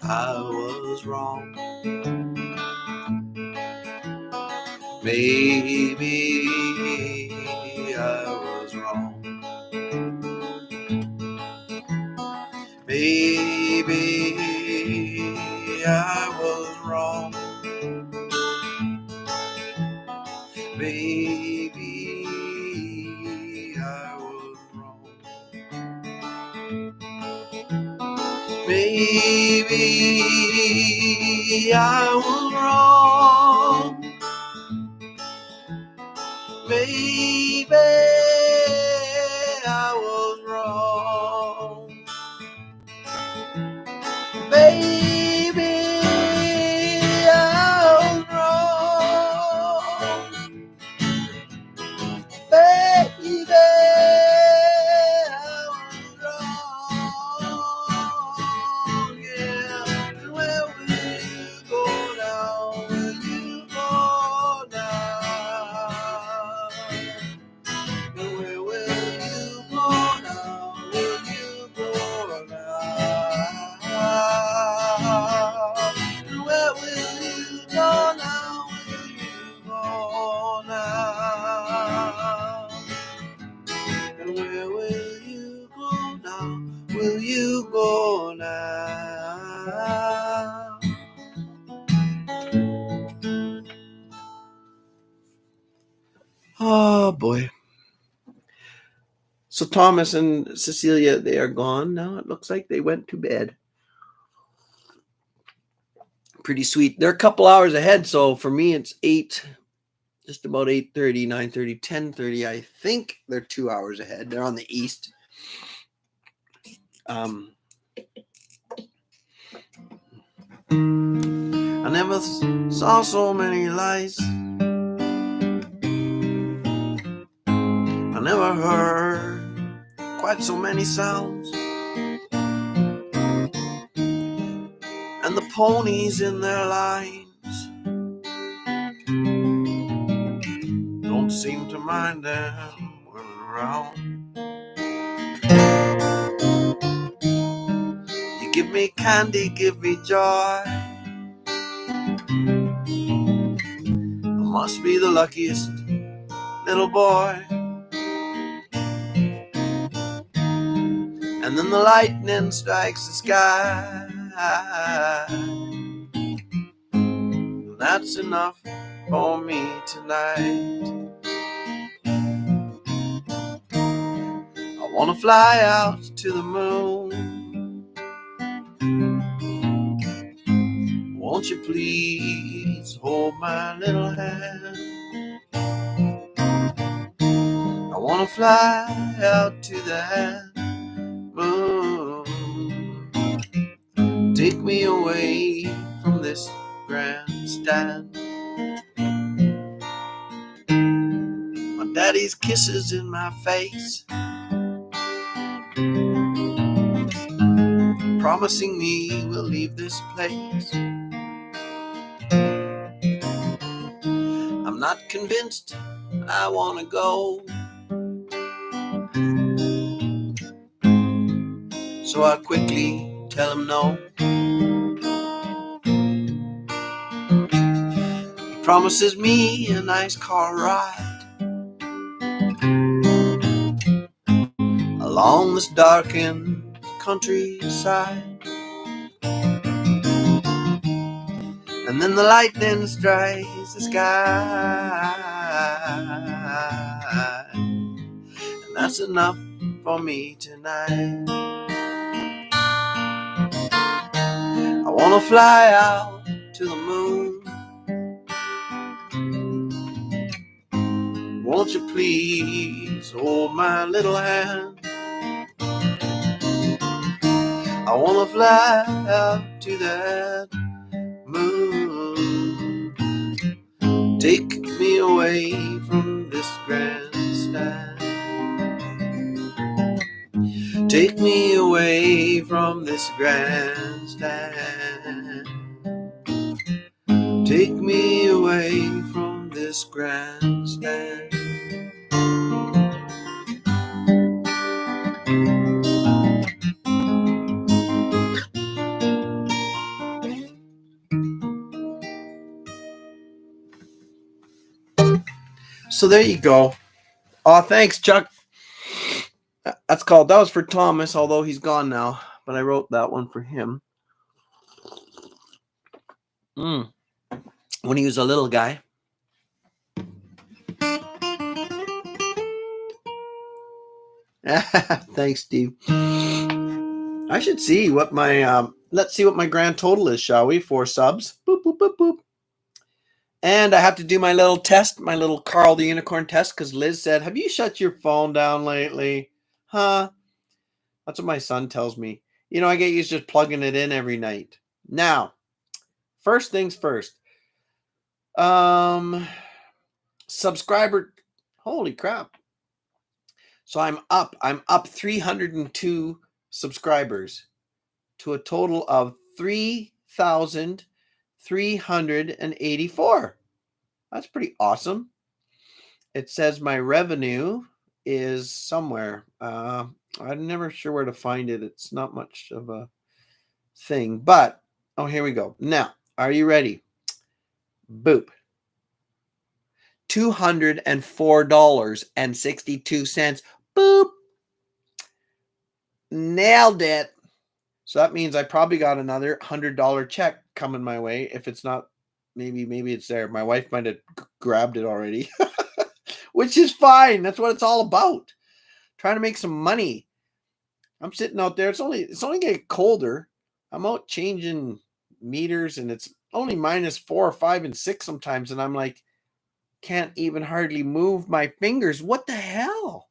I was wrong. Maybe I was wrong. Maybe I was wrong. Maybe I was wrong. Maybe I was wrong. Baby, I was wrong. Baby, I was wrong. Baby, I was wrong. Yeah, and where will you go now? Will you go now? And where will you go now? Will you go now? And where will you go now? Will you go now? And where will you go now? Will you go now? Oh boy. So Thomas and Cecilia, they are gone now. It looks like they went to bed. Pretty sweet. They're a couple hours ahead. So for me, it's 8, just about 8:30, 9:30, 10:30. I think they're 2 hours ahead. They're on the east. I never saw so many lights. I never heard quite so many sounds. And the ponies in their lines don't seem to mind them running around. You give me candy, give me joy. I must be the luckiest little boy. And then the lightning strikes the sky. That's enough for me tonight. I wanna fly out to the moon. Won't you please hold my little hand? I wanna fly out to that moon. Take me away from this grandstand. My daddy's kisses in my face, promising me we'll leave this place. I'm not convinced I wanna go, so I quickly tell him no. He promises me a nice car ride along this darkened countryside. And then the lightning strikes the sky, and that's enough for me tonight. I wanna fly out to the moon. Won't you please hold my little hand? I wanna fly out to that moon. Take me away from this grandstand. Take me away from this grandstand. Take me away from this grandstand. So there you go. Oh, thanks, Chuck. That was for Thomas, although he's gone now. But I wrote that one for him. When he was a little guy. Thanks, Steve. I should see what my let's see what my grand total is, shall we? 4 subs. Boop, boop, boop, boop. And I have to do my little test, my little Carl the Unicorn test, because Liz said, have you shut your phone down lately? Huh? That's what my son tells me. You know, I get used to just plugging it in every night. Now, first things first. Subscriber, holy crap. So I'm up 302 subscribers to a total of 3,384. That's pretty awesome. It says my revenue is somewhere. I'm never sure where to find it. It's not much of a thing, but oh, here we go. Now, are you ready? Boop. $204.62. Boop. Nailed it. So that means I probably got another $100 check coming my way. If it's not, maybe it's there. My wife might have grabbed it already, which is fine. That's what it's all about. Trying to make some money. I'm sitting out there. It's only getting colder. I'm out changing meters, and it's only -4 or 5 and 6 sometimes, and I'm like, can't even hardly move my fingers. What the hell?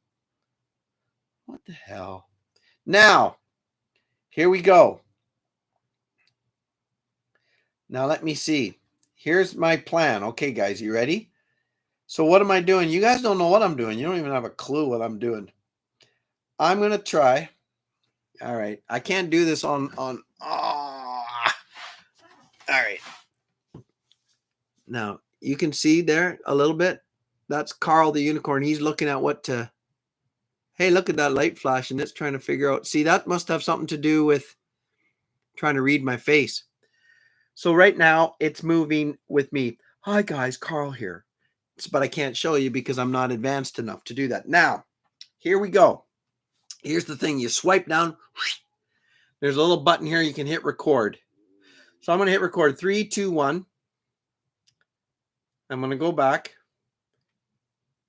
What the hell? Now, here we go. Now, let me see. Here's my plan. Okay, guys, you ready? So what am I doing? You guys don't know what I'm doing. You don't even have a clue what I'm doing. I'm going to try. All right. I can't do this on. Oh. All right. Now, you can see there a little bit. That's Carl the Unicorn. He's looking at what to. Hey, look at that light flash, and it's trying to figure out. See, that must have something to do with trying to read my face. So right now it's moving with me. Hi guys, Carl here. But I can't show you because I'm not advanced enough to do that. Now, here we go. Here's the thing. You swipe down. There's a little button here. You can hit record. So I'm going to hit record. 3, 2, 1. I'm going to go back.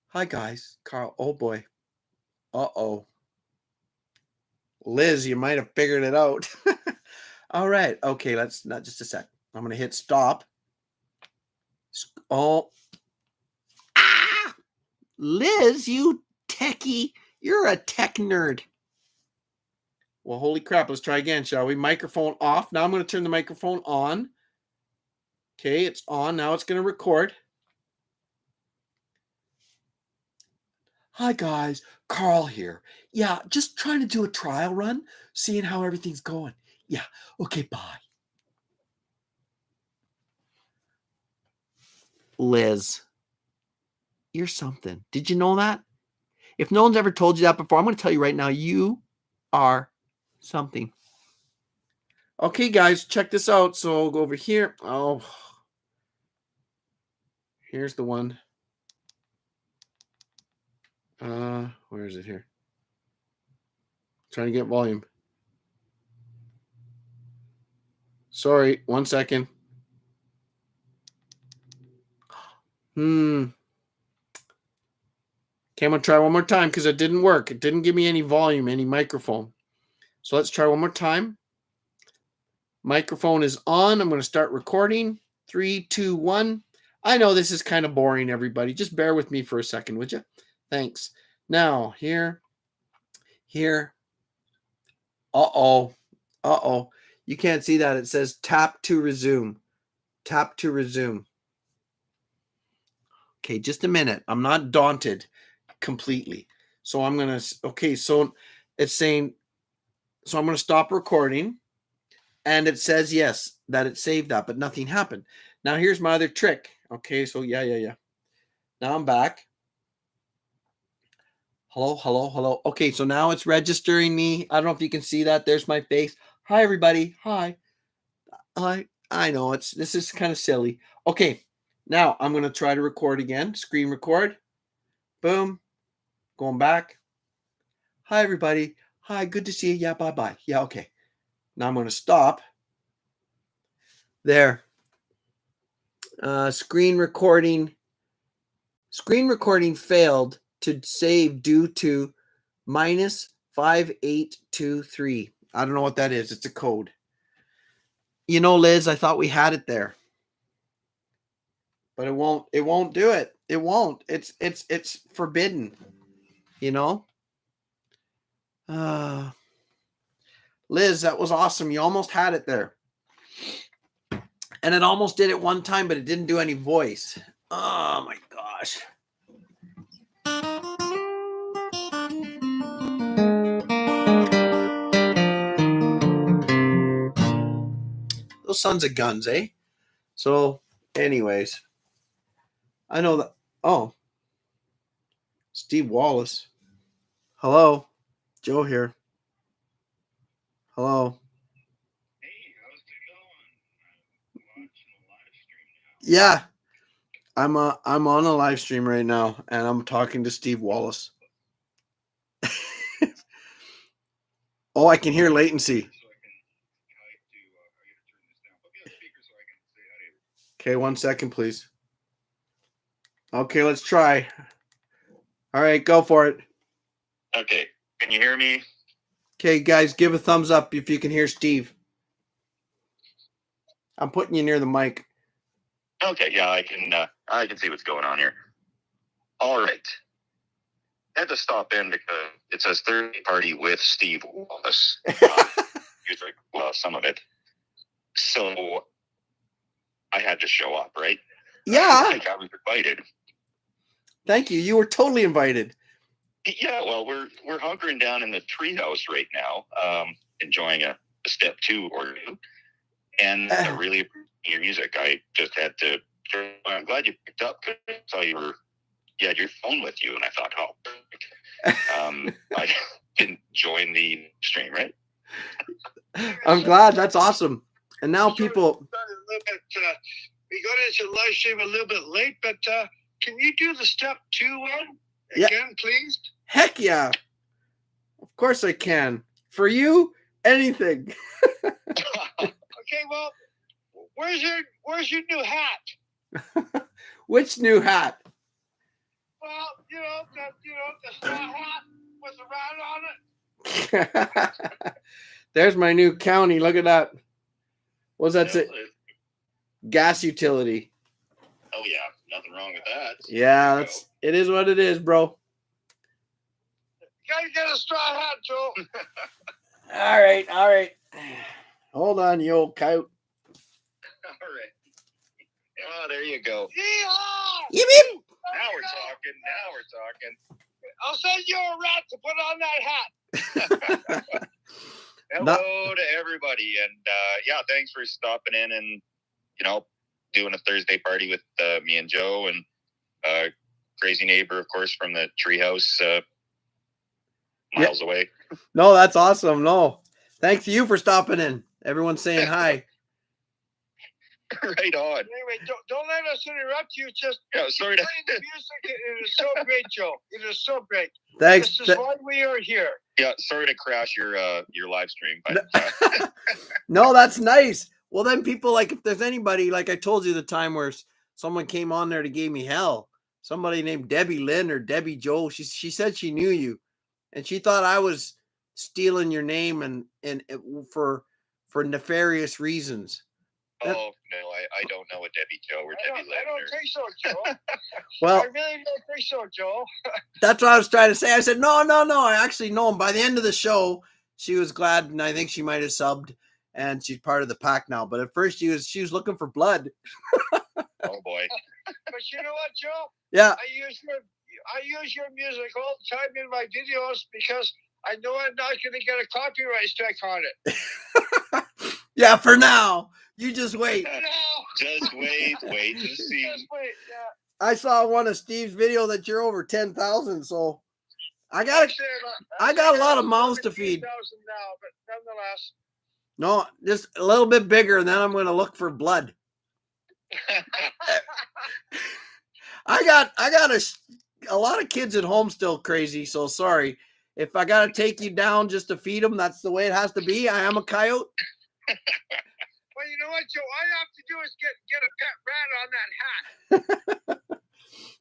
Hi guys, Carl. Oh boy. Uh-oh. Liz, you might have figured it out. All right. Okay, let's not just a sec. I'm going to hit stop. Oh. Ah! Liz, you techie. You're a tech nerd. Well, holy crap. Let's try again, shall we? Microphone off. Now I'm going to turn the microphone on. Okay, it's on. Now it's going to record. Hi, guys. Carl here. Yeah, just trying to do a trial run, seeing how everything's going. Yeah, okay, bye. Liz, you're something. Did you know that? If no one's ever told you that before, I'm going to tell you right now, you are something. Okay, guys, check this out. So I'll go over here. Oh, here's the one. Where is it here? Trying to get volume. Sorry, 1 second. Okay, I'm going to try one more time because it didn't work. It didn't give me any volume, any microphone. So let's try one more time. Microphone is on. I'm going to start recording. 3, 2, 1. I know this is kind of boring, everybody. Just bear with me for a second, would you? Thanks. Now, here. Uh-oh. You can't see that. It says tap to resume. Tap to resume. Okay, just a minute. I'm not daunted completely. So I'm going to, okay, so it's saying, so I'm going to stop recording. And it says, yes, that it saved that, but nothing happened. Now, here's my other trick. Okay, so yeah. Now I'm back. Hello. Okay, so now it's registering me. I don't know if you can see that. There's my face. Hi, everybody. Hi. I know this is kind of silly. Okay, now I'm going to try to record again. Screen record. Boom. Going back. Hi, everybody. Hi, good to see you. Yeah, bye-bye. Yeah, okay. Now I'm going to stop. There. Screen recording failed to save due to -5823. I don't know what that is. It's a code. You know, Liz, I thought we had it there. But it won't do it. It won't. It's forbidden. You know? Liz, that was awesome. You almost had it there. And it almost did it one time, but it didn't do any voice. Oh my gosh. Those sons of guns, eh? So, anyways, I know that. Oh, Steve Wallis. Hello, Joe here. Hello. Hey, how's it going? I'm watching a live stream now. Yeah, I'm on a live stream right now, and I'm talking to Steve Wallis. Oh, I can hear latency. Okay, 1 second, please. Okay, let's try. All right, go for it. Okay, can you hear me? Okay, guys, give a thumbs up if you can hear Steve. I'm putting you near the mic. Okay, yeah, I can see what's going on here. All right. I had to stop in because it says third party with Steve Wallis. Music, well, some of it. So I had to show up, right? Yeah. Like I was invited. Thank you. You were totally invited. Yeah, well, we're hunkering down in the Treehouse right now, enjoying a step 2 or 2, and I really appreciate your music. I just had to. I'm glad you picked up because I saw you had your phone with you, and I thought, oh, I didn't join the stream, right? I'm glad. That's awesome. And now people. We got into live stream a little bit late, but can you do the step 2 one Yeah. again, please? Heck yeah. Of course I can. For you, anything. Okay, well, where's your new hat? Which new hat? Well, the straw hat with the rat on it. There's my new county. Look at that. What's that? Gas utility. Oh yeah, nothing wrong with that. Yeah, it is what it is, bro. You gotta get a straw hat, Joe. All right. Hold on, you old coyote. All right. Oh, there you go. Yeehaw! Yip, yip. Now we're talking. I'll send you a rat to put on that hat. Hello to everybody, and thanks for stopping in and doing a Thursday party with me and Joe and crazy neighbor, of course, from the Treehouse, miles away. No, that's awesome. No, thanks to you for stopping in. Everyone's saying hi. Right on. Anyway, don't let us interrupt you. Just sorry play the music. It is so great, Joe. It is so great. Thanks. This is why we are here. Yeah, sorry to crash your live stream, but no, that's nice. Well, then people, like, if there's anybody, like I told you the time where someone came on there to give me hell, somebody named Debbie Lynn or Debbie Joe, she said she knew you, and she thought I was stealing your name and for nefarious reasons. Oh, no, I don't know a Debbie Joe or Debbie Lynn. I don't think so, Joe. Well, I really don't think so, Joe. That's what I was trying to say. I said, no. I actually know him. By the end of the show, she was glad, and I think she might have subbed, and she's part of the pack now. But at first, she was looking for blood. Oh, boy. But you know what, Joe? Yeah. I use your music all the time in my videos because I know I'm not going to get a copyright strike on it. Yeah, for now. You just wait. Just wait. Just see. Just wait, yeah. I saw one of Steve's video that you're over 10,000, so I got a lot of mouths to feed. Now, but nonetheless. No, just a little bit bigger, and then I'm going to look for blood. I got a lot of kids at home still crazy, so sorry. If I got to take you down just to feed them, that's the way it has to be. I am a coyote. Well, you know what, Joe? All you have to do is get a pet rat on that hat.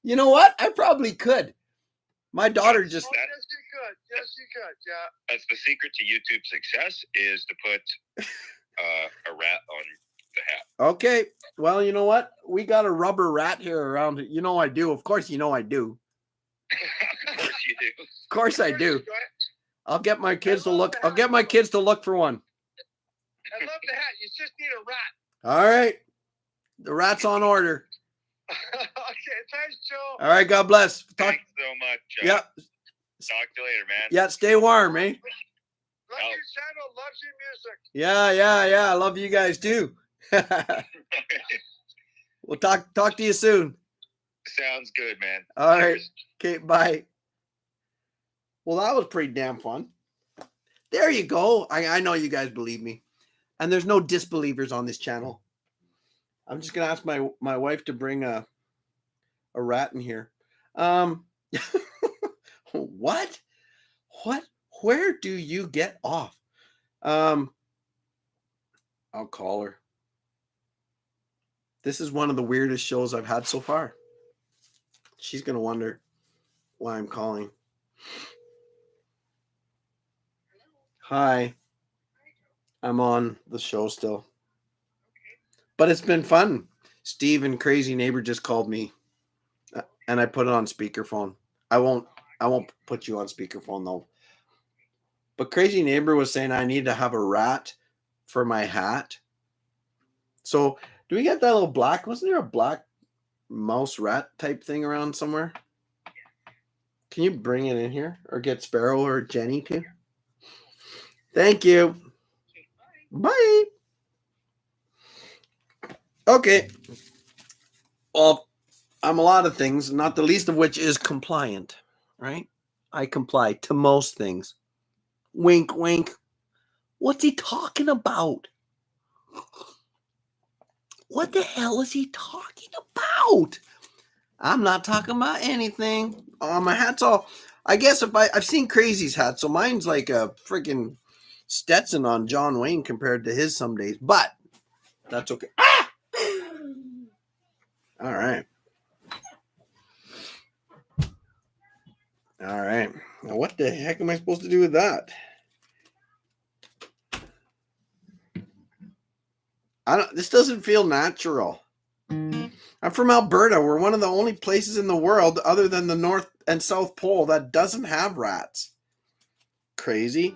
You know what? I probably could. My daughter just... Yes, you could. Yeah. That's the secret to YouTube success, is to put a rat on the hat. Okay. Well, you know what? We got a rubber rat here around it. You know I do. Of course, you know I do. Of course you do. Of course I do. I'll get my kids to look. I'll get my kids to look for one. I love the hat. You just need a rat. All right. The rat's on order. Okay, thanks, Joe. All right. God bless. Thanks so much. Yeah. Talk to you later, man. Yeah. Stay warm, eh? Love your channel. Loves your music. Yeah. I love you guys too. We'll talk to you soon. Sounds good, man. All right. Okay. Bye. Well, that was pretty damn fun. There you go. I know you guys believe me. And there's no disbelievers on this channel. I'm just going to ask my wife to bring a rat in here. What? Where do you get off? I'll call her. This is one of the weirdest shows I've had so far. She's going to wonder why I'm calling. Hi. I'm on the show still. But it's been fun. Steve and Crazy Neighbor just called me. And I put it on speakerphone. I won't put you on speakerphone though. But Crazy Neighbor was saying I need to have a rat for my hat. So do we get that little black? Wasn't there a black mouse rat type thing around somewhere? Can you bring it in here? Or get Sparrow or Jenny too? Thank you. Bye. Okay. Well, I'm a lot of things, not the least of which is compliant, right? I comply to most things. Wink, wink. What's he talking about? What the hell is he talking about? I'm not talking about anything. My hat's all. I guess I've seen Crazy's hat, so mine's like a freaking Stetson on John Wayne compared to his some days, but that's okay. Ah! All right. All right. Now, what the heck am I supposed to do with that? This doesn't feel natural. I'm from Alberta. We're one of the only places in the world other than the North and South Pole that doesn't have rats. Crazy.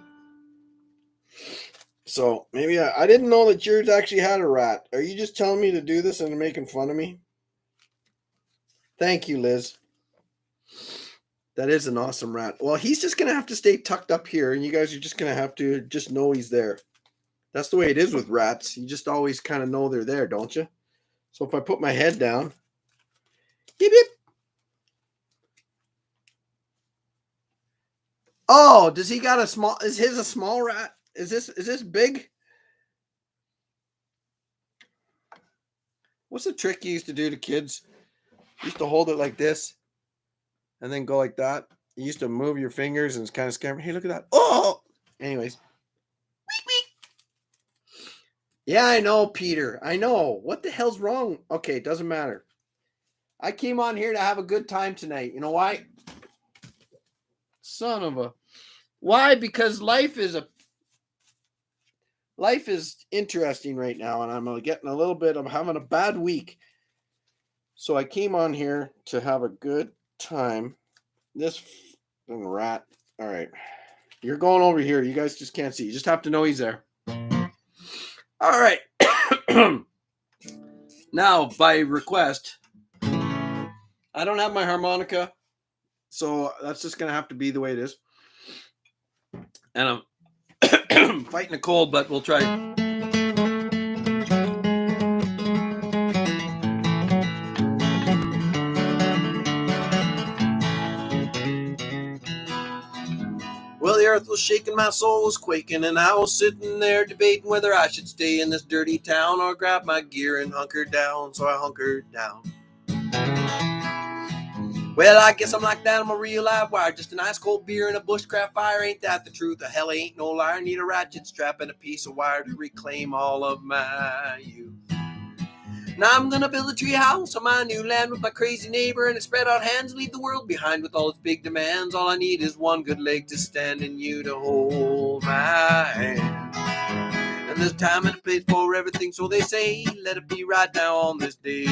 So maybe I didn't know that yours actually had a rat. Are you just telling me to do this and making fun of me? Thank you, Liz. That is an awesome rat. Well, he's just going to have to stay tucked up here, and you guys are just going to have to just know he's there. That's the way it is with rats. You just always kind of know they're there, don't you? So if I put my head down, beep, beep. Oh, does he got a small? Is his a small rat? Is this big? What's the trick you used to do to kids? You used to hold it like this, and then go like that. You used to move your fingers and it's kind of scary. Hey, look at that! Oh, anyways. Yeah, I know, Peter. I know. What the hell's wrong? Okay, it doesn't matter. I came on here to have a good time tonight. You know why? Son of a... Why? Because life is interesting right now, and I'm getting a little bit... I'm having a bad week. So I came on here to have a good time. This rat... All right. You're going over here. You guys just can't see. You just have to know he's there. All right. Now, by request, I don't have my harmonica, so that's just going to have to be the way it is. And I'm fighting a cold, but we'll try. Well, the earth was shaking, my soul was quaking, and I was sitting there debating whether I should stay in this dirty town or grab my gear and hunker down. So I hunkered down. Well, I guess I'm like that. I'm a real live wire. Just an ice cold beer and a bushcraft fire. Ain't that the truth? The hell ain't no liar. Need a ratchet strap and a piece of wire to reclaim all of my youth. Now I'm gonna build a tree house on my new land with my crazy neighbor and spread out hands, leave the world behind with all its big demands. All I need is one good leg to stand and you to hold my hand. And there's time and a place for everything, so they say, let it be right now on this day.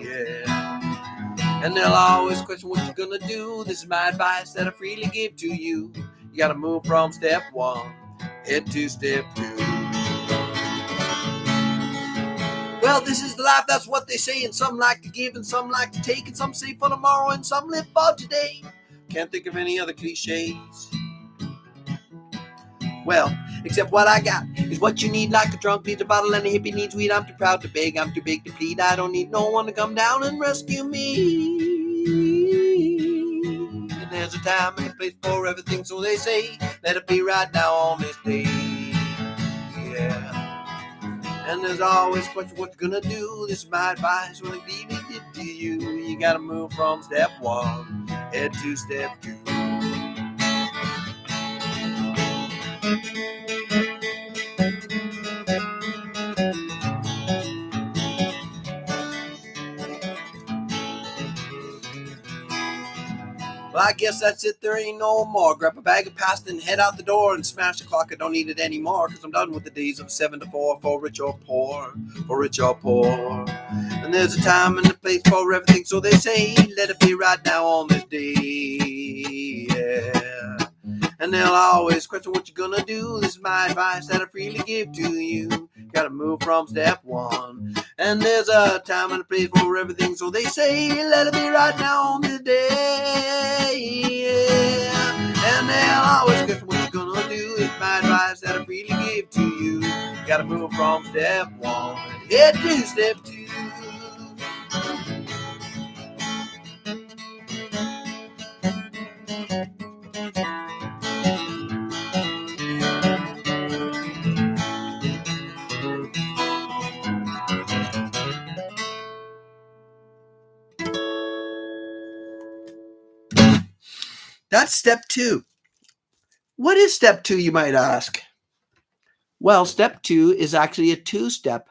Yeah. And they'll always question what you're gonna do. This is my advice that I freely give to you. You gotta move from step one, head to step two. Well, this is the life, that's what they say, and some like to give and some like to take, and some save for tomorrow and some live for today. Can't think of any other cliches. Well, except what I got is what you need, like a drunk needs a bottle and a hippie needs weed. I'm too proud to beg, I'm too big to plead. I don't need no one to come down and rescue me. And there's a time and a place for everything, so they say, let it be right now on this day. Yeah. And there's always question what you're gonna do. This is my advice when I leave it to you. You gotta move from step one, head to step two. Well, I guess that's it, there ain't no more. Grab a bag of pasta and head out the door and smash the clock. I don't need it anymore, cause I'm done with the days of 7 to 4 for rich or poor, for rich or poor. And there's a time and a place for everything, so they say, let it be right now on this day. Yeah. And they'll always question what you're gonna do. This is my advice that I freely give to you. Gotta move from step one. And there's a time and a place for everything, so they say, let it be right now on this day. Yeah. And they'll always question what you're gonna do. It's my advice that I freely give to you. Gotta move from step one, head to step two. That's step 2. What is step 2, you might ask? Well, step 2 is actually a 2-step.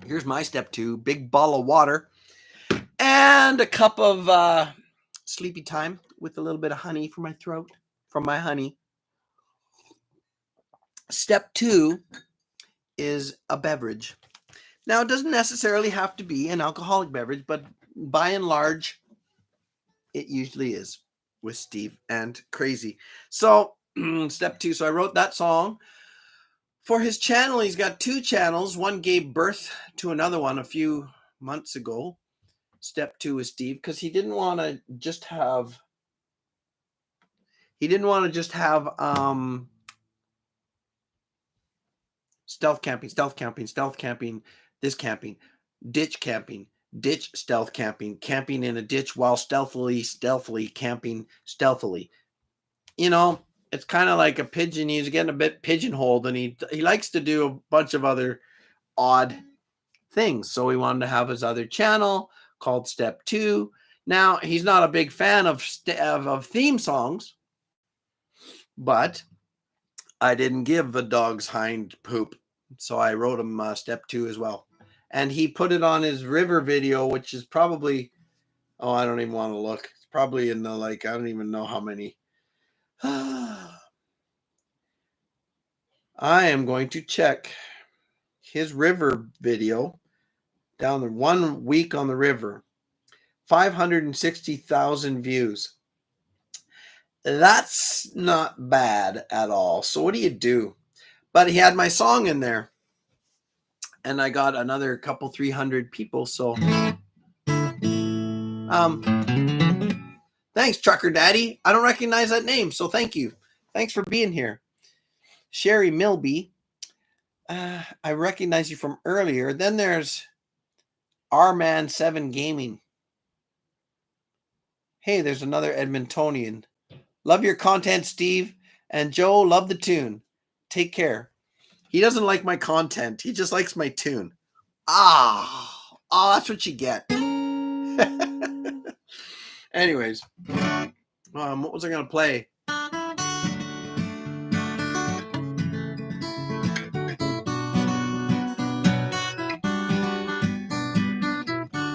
Here's my step 2. Big bottle of water and a cup of sleepy time with a little bit of honey for my throat from my honey. Step 2 is a beverage. Now, it doesn't necessarily have to be an alcoholic beverage, but by and large, it usually is with Steve and Crazy. So, step 2. So I wrote that song for his channel. He's got 2 channels. One gave birth to another one a few months ago. Step 2 is Steve, because he didn't want to just have stealth camping, this camping, ditch stealth camping in a ditch while stealthily camping stealthily. You know, it's kind of like a pigeon. He's getting a bit pigeonholed, and he likes to do a bunch of other odd things. So he wanted to have his other channel called Step 2. Now, he's not a big fan of theme songs, but I didn't give a dog's hind poop. So I wrote him Step 2 as well. And he put it on his river video, which is probably, I don't even want to look. It's probably in the, I don't even know how many. I am going to check his river video down there. 1 week on the river. 560,000 views. That's not bad at all. So what do? But he had my song in there. And I got another 300 people. So thanks, Trucker Daddy. I don't recognize that name, so thank you. Thanks for being here. Sherry Milby. I recognize you from earlier. Then there's R-Man7 Gaming. Hey, there's another Edmontonian. Love your content, Steve. And Joe, love the tune. Take care. He doesn't like my content. He just likes my tune. That's what you get. Anyways, what was I going to play?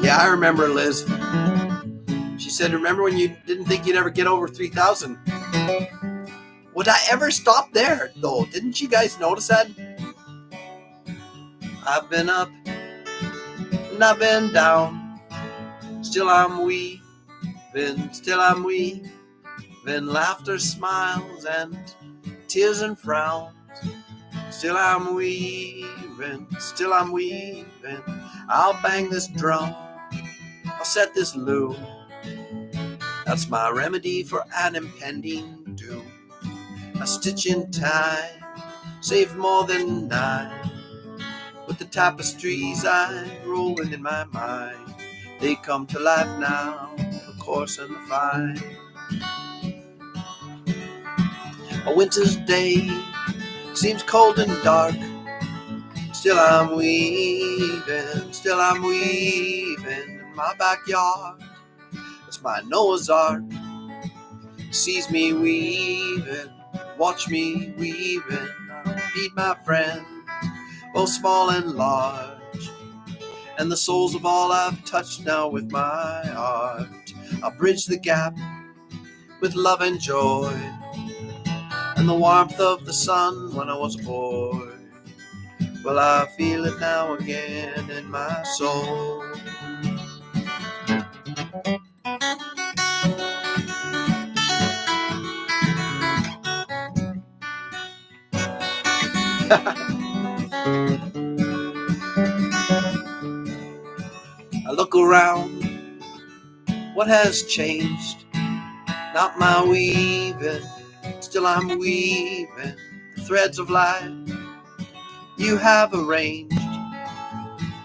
Yeah, I remember Liz. She said, remember when you didn't think you'd ever get over 3,000? Would I ever stop there, though? Didn't you guys notice that? I've been up and I've been down. Still I'm weaving. Laughter, smiles, and tears and frowns. Still I'm weaving. I'll bang this drum. I'll set this loom. That's my remedy for an impending doom. A stitch in time saved more than 9. With the tapestries I'm rolling in my mind, they come to life now, the coarse and the fine. A winter's day seems cold and dark. Still I'm weaving in my backyard. It's my Noah's Ark. Sees me weaving, watch me weaving. I'll feed my friends, both small and large, and the souls of all I've touched now with my art. I'll bridge the gap with love and joy, and the warmth of the sun when I was a boy. Well, I feel it now again in my soul. I look around, what has changed? Not my weaving, still I'm weaving the threads of life you have arranged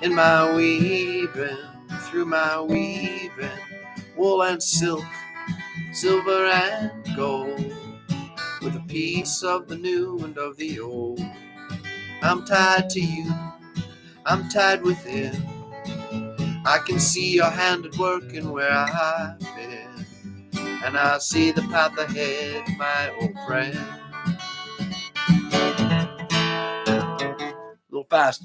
in my weaving, through my weaving, wool and silk, silver and gold, with a piece of the new and of the old. I'm tied to you, I'm tied within. I can see your hand at work and where I've been, and I see the path ahead, my old friend. A little fast.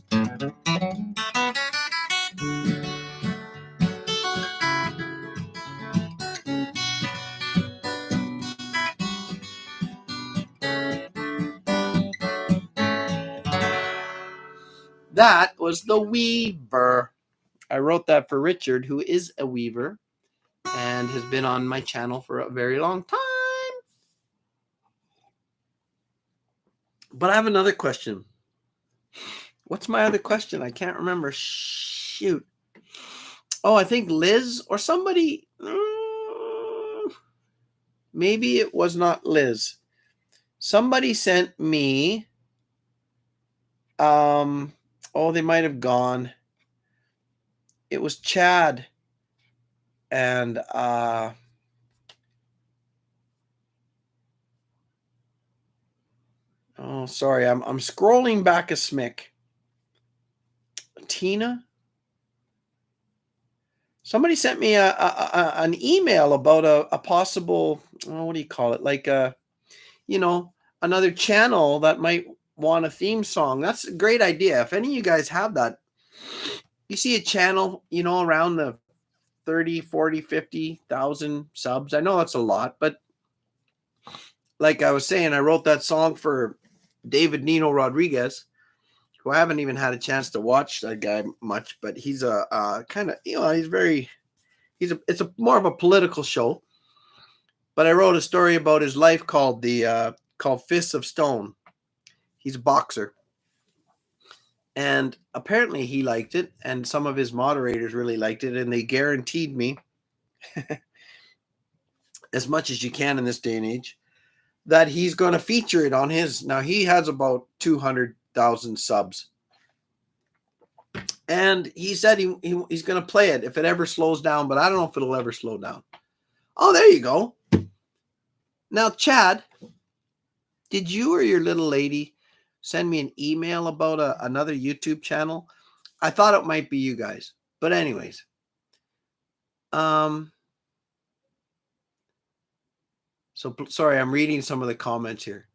That was The Weaver. I wrote that for Richard, who is a weaver and has been on my channel for a very long time. But I have another question. What's my other question? I can't remember. Shoot. Oh, I think Liz or somebody. Maybe it was not Liz. Somebody sent me. They might have gone. It was Chad. And oh, sorry. I'm scrolling back a smick. Tina. Somebody sent me an email about a possible, what do you call it? Like another channel that might want a theme song. That's a great idea. If any of you guys have that, you see a channel, around the 30, 40, 50,000 subs. I know that's a lot, but like I was saying, I wrote that song for David Nino Rodriguez, who I haven't even had a chance to watch that guy much, but he's a kind of, it's more of a political show. But I wrote a story about his life called Fists of Stone. He's a boxer. And apparently he liked it, and some of his moderators really liked it, and they guaranteed me, as much as you can in this day and age, that he's going to feature it on his. Now, he has about 200,000 subs. And he said he's going to play it if it ever slows down, but I don't know if it'll ever slow down. Oh, there you go. Now, Chad, did you or your little lady send me an email about another YouTube channel? I thought it might be you guys. But anyways. So, sorry, I'm reading some of the comments here.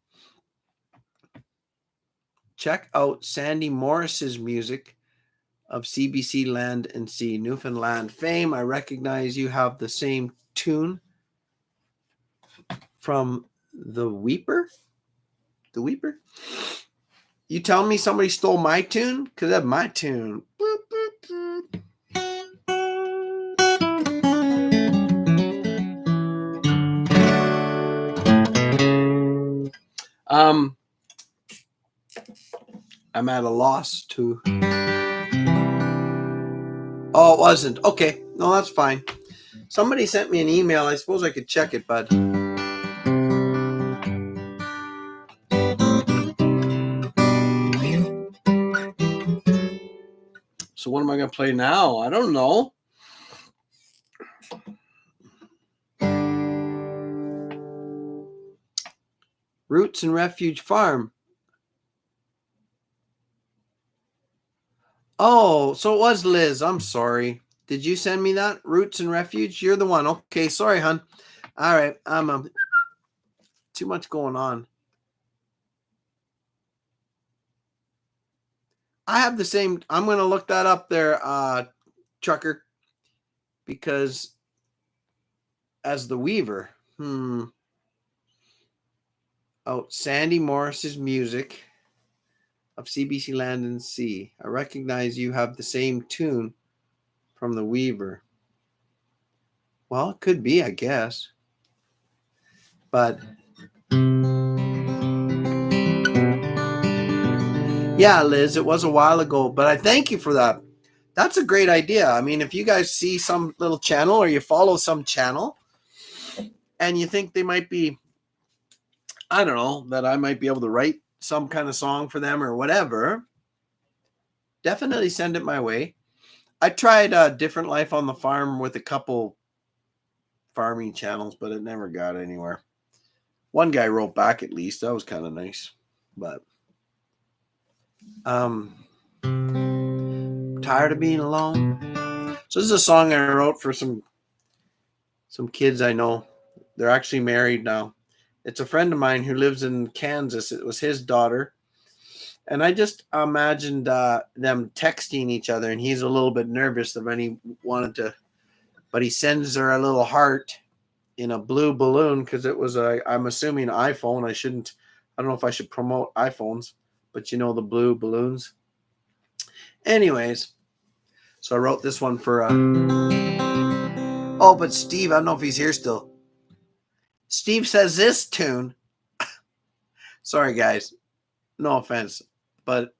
Check out Sandy Morris's music of CBC Land and Sea, Newfoundland fame. I recognize you have the same tune from The Weeper. The Weeper? You tell me somebody stole my tune? Because that's my tune. Boop, boop, boop. I'm at a loss to. Oh, it wasn't. Okay. No, that's fine. Somebody sent me an email. I suppose I could check it, bud. So what am I going to play now? I don't know. Roots and Refuge Farm. Oh, so it was Liz. I'm sorry. Did you send me that? Roots and Refuge? You're the one. Okay, sorry, hon. All right. I'm too much going on. I have the same. I'm going to look that up there, Trucker, because as the Weaver. Oh, Sandy Morris's music of CBC Land and Sea. I recognize you have the same tune from the Weaver. Well, it could be, I guess. But yeah, Liz, it was a while ago, but I thank you for that. That's a great idea. I mean, if you guys see some little channel or you follow some channel and you think they might be, I don't know, that I might be able to write some kind of song for them or whatever, definitely send it my way. I tried Different Life on the Farm with a couple farming channels, but it never got anywhere. One guy wrote back at least. That was kind of nice. But tired of being alone. So this is a song I wrote for some kids I know. They're actually married now. It's a friend of mine who lives in Kansas. It was his daughter. And I just imagined them texting each other, and he's a little bit nervous that when he wanted to, but he sends her a little heart in a blue balloon because it was I'm assuming iPhone. I don't know if I should promote iPhones, but you know the blue balloons. Anyways, so I wrote this one for oh, but Steve, I don't know if he's here still. Steve says this tune. Sorry guys, no offense, but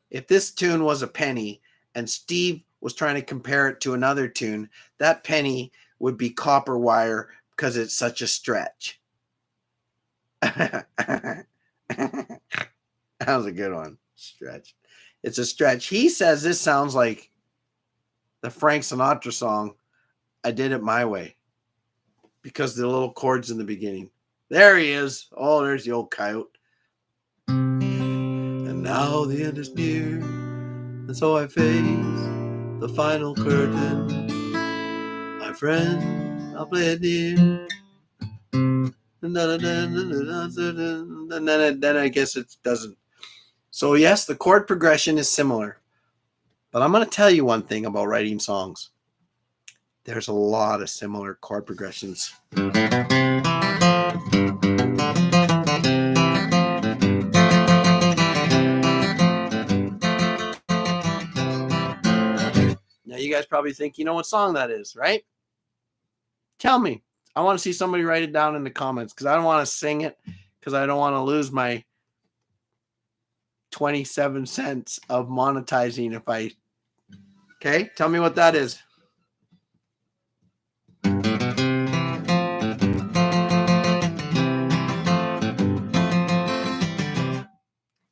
if this tune was a penny and Steve was trying to compare it to another tune, that penny would be copper wire because it's such a stretch. That was a good one. Stretch. It's a stretch. He says this sounds like the Frank Sinatra song, I Did It My Way, because the little chords in the beginning. There he is. Oh, there's the old coyote. And now the end is near, and so I face the final curtain. My friend, I'll play it near. And then I guess it doesn't. So yes, the chord progression is similar. But I'm going to tell you one thing about writing songs. There's a lot of similar chord progressions. Now you guys probably think you know what song that is, right? Tell me. I want to see somebody write it down in the comments because I don't want to sing it because I don't want to lose my 27 cents of monetizing if I... Okay, tell me what that is.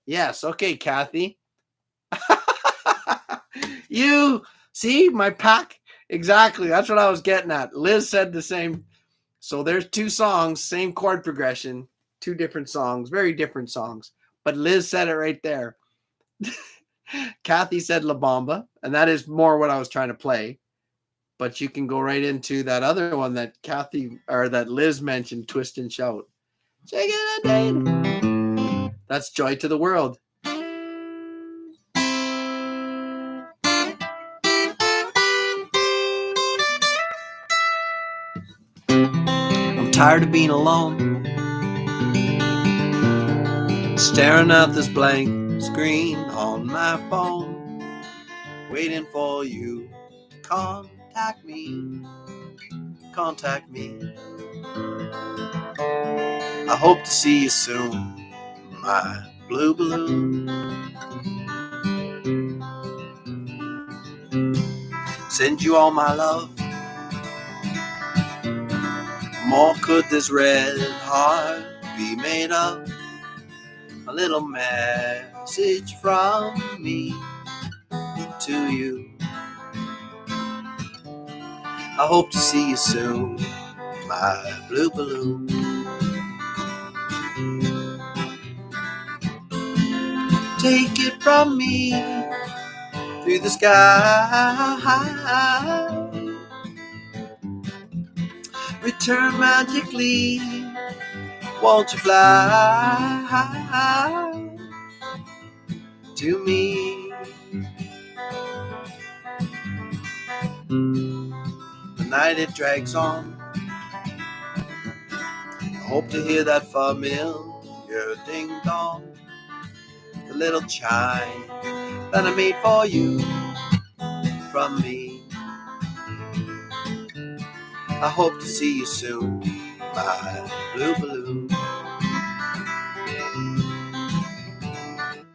Yes, okay, Kathy. You see my pack? Exactly. That's what I was getting at. Liz said the same. So there's two songs, same chord progression, two different songs, very different songs. But Liz said it right there. Kathy said La Bamba, and that is more what I was trying to play. But you can go right into that other one that Kathy or that Liz mentioned, Twist and Shout. Shake it a day. That's Joy to the World. I'm tired of being alone, staring at this blank screen on my phone, waiting for you to contact me. I hope to see you soon, my blue balloon. Send you all my love. More could this red heart be made of. A little message from me to you. I hope to see you soon, my blue balloon. Take it from me through the sky. Return magically, won't you fly to me? The night it drags on. I hope to hear that familiar ding dong, the little chime that I made for you from me. I hope to see you soon, my blue balloon.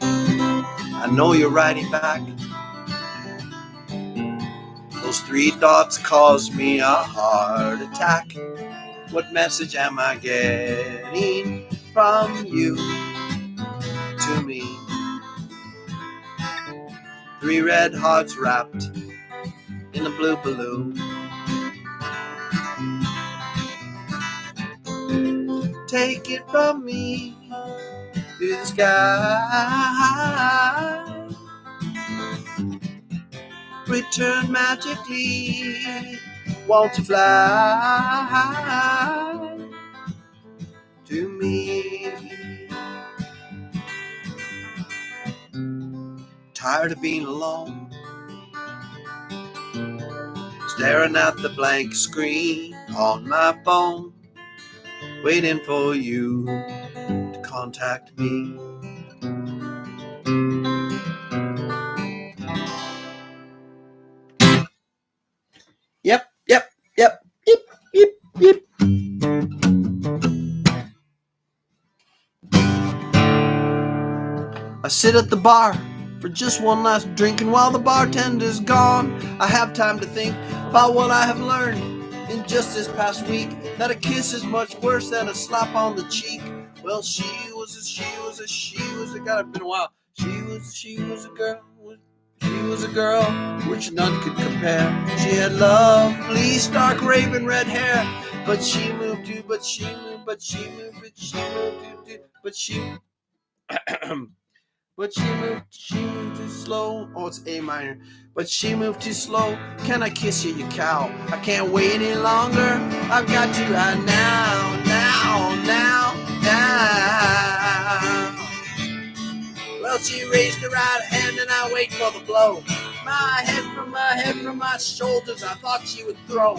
I know you're writing back. Those three dots caused me a heart attack. What message am I getting from you to me? Three red hearts wrapped in a blue balloon. Take it from me through the sky. return magically. Won't you fly to me? Tired of being alone, staring at the blank screen on my phone, waiting for you to contact me. Yep. I sit at the bar for just one last drink, and while the bartender's gone, I have time to think about what I have learned in just this past week, that a kiss is much worse than a slap on the cheek. Well, she was a God, it's been a while. She was a girl, which none could compare. She had lovely, stark, raven red hair, but she moved too slow. Oh, it's A minor. But she moved too slow. Can I kiss you, you cow? I can't wait any longer. I've got to right now. Well, she raised her right hand and I wait for the blow. My head from my shoulders, I thought she would throw.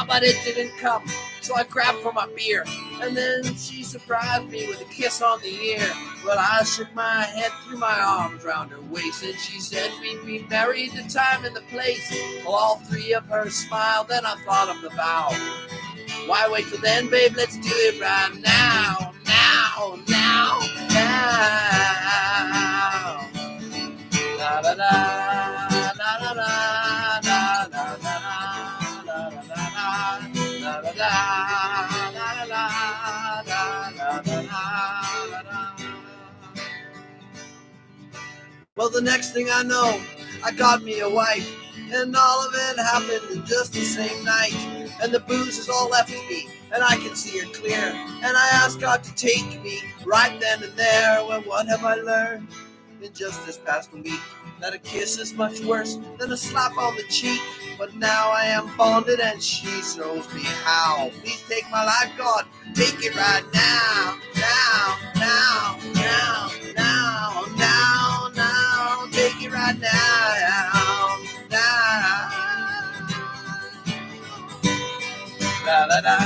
But it didn't come. So I grabbed for my beer, and then she surprised me with a kiss on the ear. Well, I shook my head, threw my arms round her waist, and she said we'd be married, the time and the place. Well, all three of her smiled, then I thought of the vow. Why wait till then, babe? Let's do it right now. La da da, la da da, la da da, la da da, la da da, la da da. Well, the next thing I know, I got me a wife, and all of it happened in just the same night. And the booze is all left me, and I can see her clear. And I asked God to take me right then and there. Well, what have I learned in just this past week? That a kiss is much worse than a slap on the cheek. But now I am bonded and she shows me how. Please take my life, God, take it right now. Take it right now. La la la.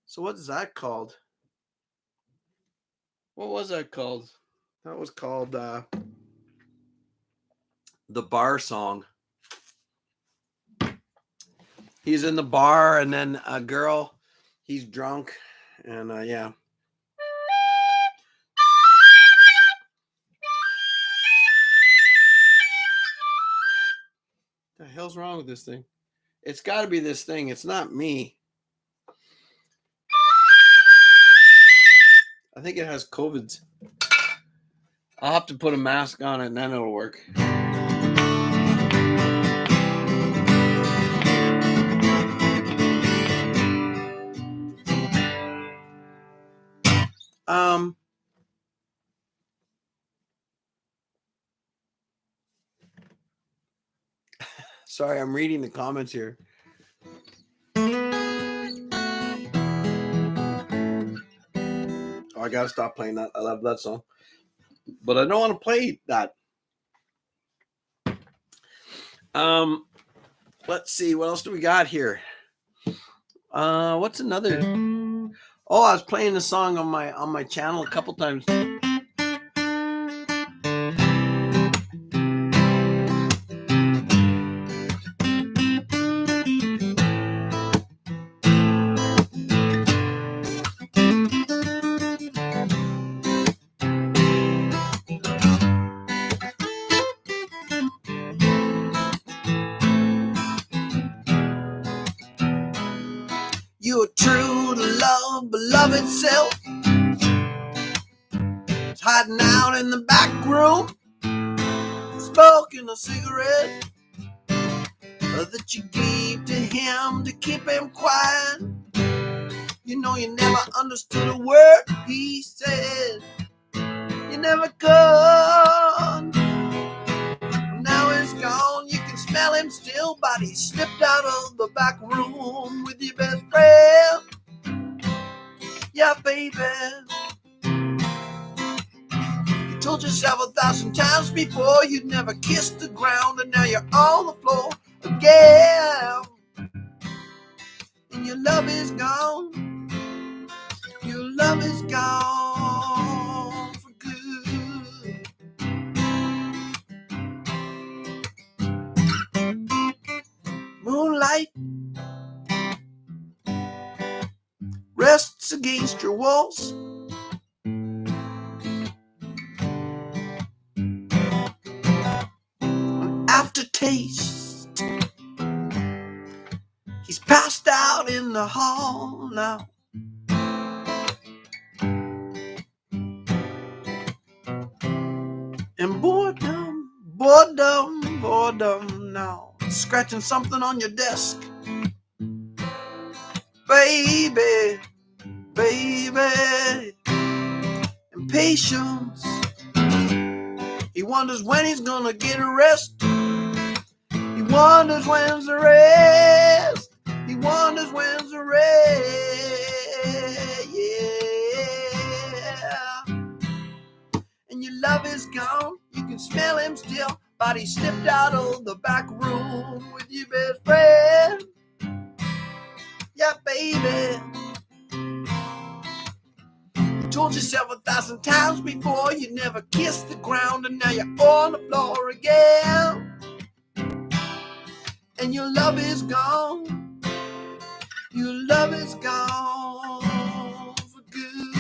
So what is that called? What was that called? That was called the bar song. He's in the bar, and then a girl, he's drunk, and yeah. What the hell's wrong with this thing? It's got to be this thing. It's not me. I think it has COVID. I'll have to put a mask on it, and then it'll work. Sorry, I'm reading the comments here. Oh, I gotta stop playing that. I love that song, but I don't want to play that. Let's see, what else do we got here? What's another? Oh, I was playing the song on my channel a couple times. you were true to love, but love itself was hiding out in the back room, smoking a cigarette that you gave to him to keep him quiet. You know you never understood a word he said. You never could. Now he's gone. You can smell him still, but he slipped out of the back room with your best friend. Yeah, baby. You told yourself 1,000 times before you'd never kissed the ground, and now you're on the floor again. And your love is gone. Your love is gone for good. Moonlight rests against your walls. An aftertaste. He's passed out in the hall now. And boredom now. Scratching something on your desk. Baby. Impatience. He wonders when he's gonna get a rest. He wonders when's the rest. He wonders when's the rest. Yeah. And your love is gone. You can smell him still, but he slipped out of the back room with your best friend. Yeah, baby. You told yourself 1,000 times before you never kissed the ground, and now you're on the floor again. And your love is gone. Your love is gone for good.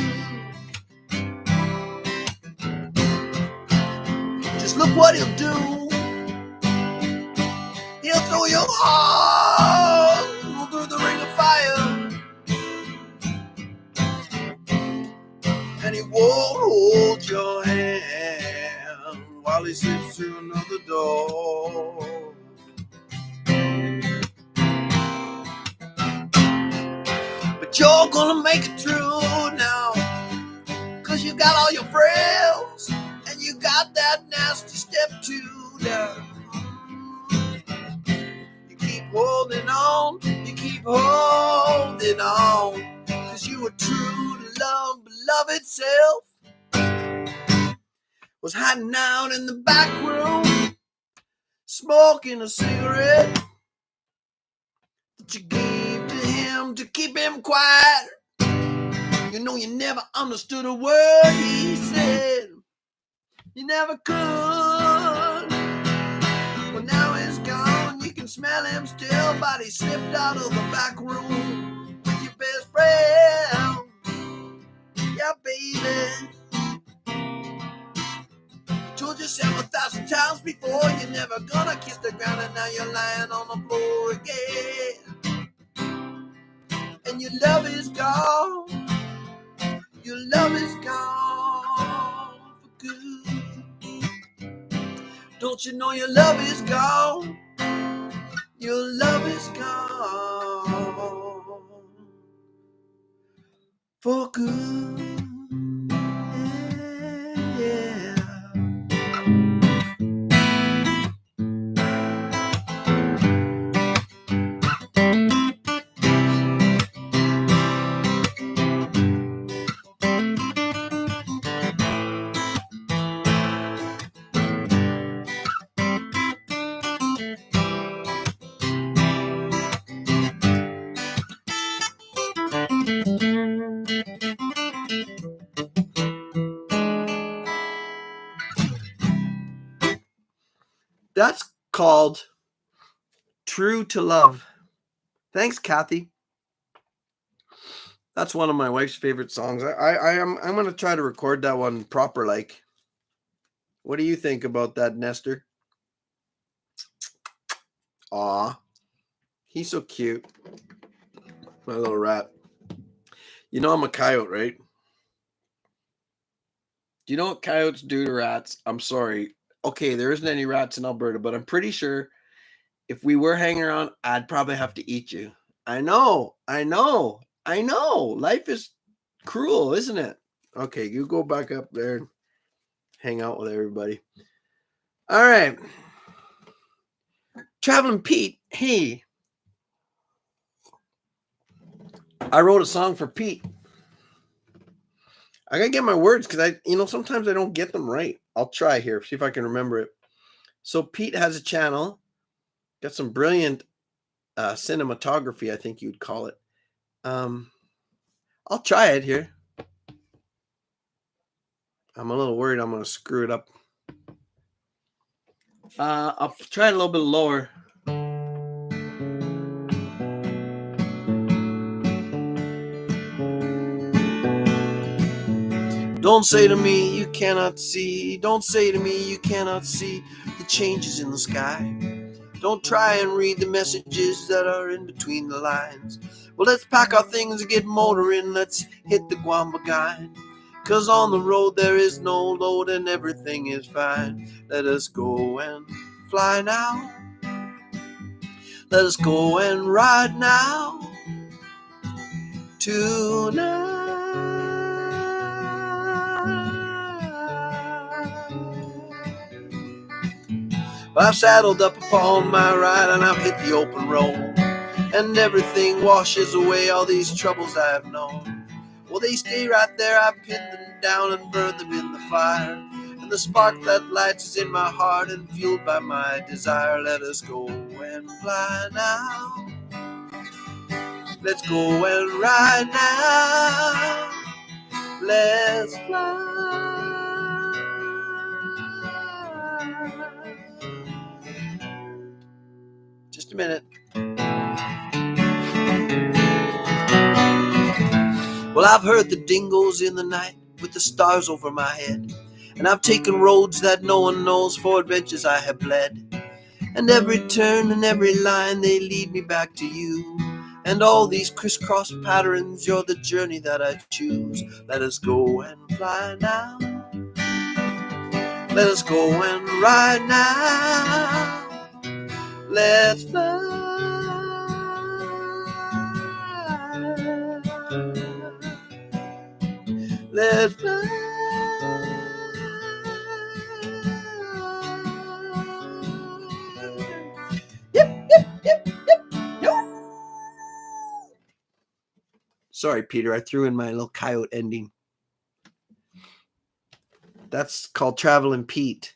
Just look what he'll do. He'll throw your heart through the ring of fire. And he won't hold your hand while he slips through another door. But you're gonna make it through now, 'cause you got all your friends, and you got that nasty step two down. You keep holding on, 'cause you were true to love, but love itself was hiding out in the back room, smoking a cigarette that you gave to him to keep him quiet. You know you never understood a word he said. You never could. Well, now he's gone. You can smell him still, but he slipped out of the back room with your best friend. Yeah, baby. You told yourself 1,000 times before you're never gonna kiss the ground, and now you're lying on the floor again. And your love is gone. Your love is gone for good. Don't you know your love is gone? Your love is gone for good. Yeah. That's called True to Love. Thanks, Kathy. That's one of my wife's favorite songs. I'm going to try to record that one proper like. What do you think about that, Nestor? Aw, he's so cute. My little rat. You know I'm a coyote, right? Do you know what coyotes do to rats? I'm sorry. Okay, there isn't any rats in Alberta, but I'm pretty sure if we were hanging around, I'd probably have to eat you. I know. Life is cruel, isn't it? Okay, you go back up there and hang out with everybody. All right. Traveling Pete. Hey. I wrote a song for Pete. I gotta get my words because sometimes I don't get them right. I'll try here, see if I can remember it. So Pete has a channel, got some brilliant cinematography, I think you'd call it. I'll try it here. I'm a little worried I'm gonna screw it up. I'll try it a little bit lower. Don't say to me you cannot see. Don't say to me you cannot see the changes in the sky. Don't try and read the messages that are in between the lines. Well, let's pack our things and get motoring. Let's hit the Guambagine. 'Cause on the road there is no load and everything is fine. Let us go and fly now. Let us go and ride now. Tonight. I've saddled up upon my ride and I've hit the open road. And everything washes away all these troubles I've known. Well, they stay right there, I've pinned them down and burned them in the fire. And the spark that lights is in my heart and fueled by my desire. Let us go and fly now. Let's go and ride now. Let's fly. Just a minute. Well, I've heard the dingoes in the night with the stars over my head. And I've taken roads that no one knows, for adventures I have bled. And every turn and every line, they lead me back to you. And all these crisscross patterns, you're the journey that I choose. Let us go and fly now. Let us go and ride now. Let's fly. Let's fly. Yep. Sorry, Peter, I threw in my little coyote ending. That's called Traveling Pete.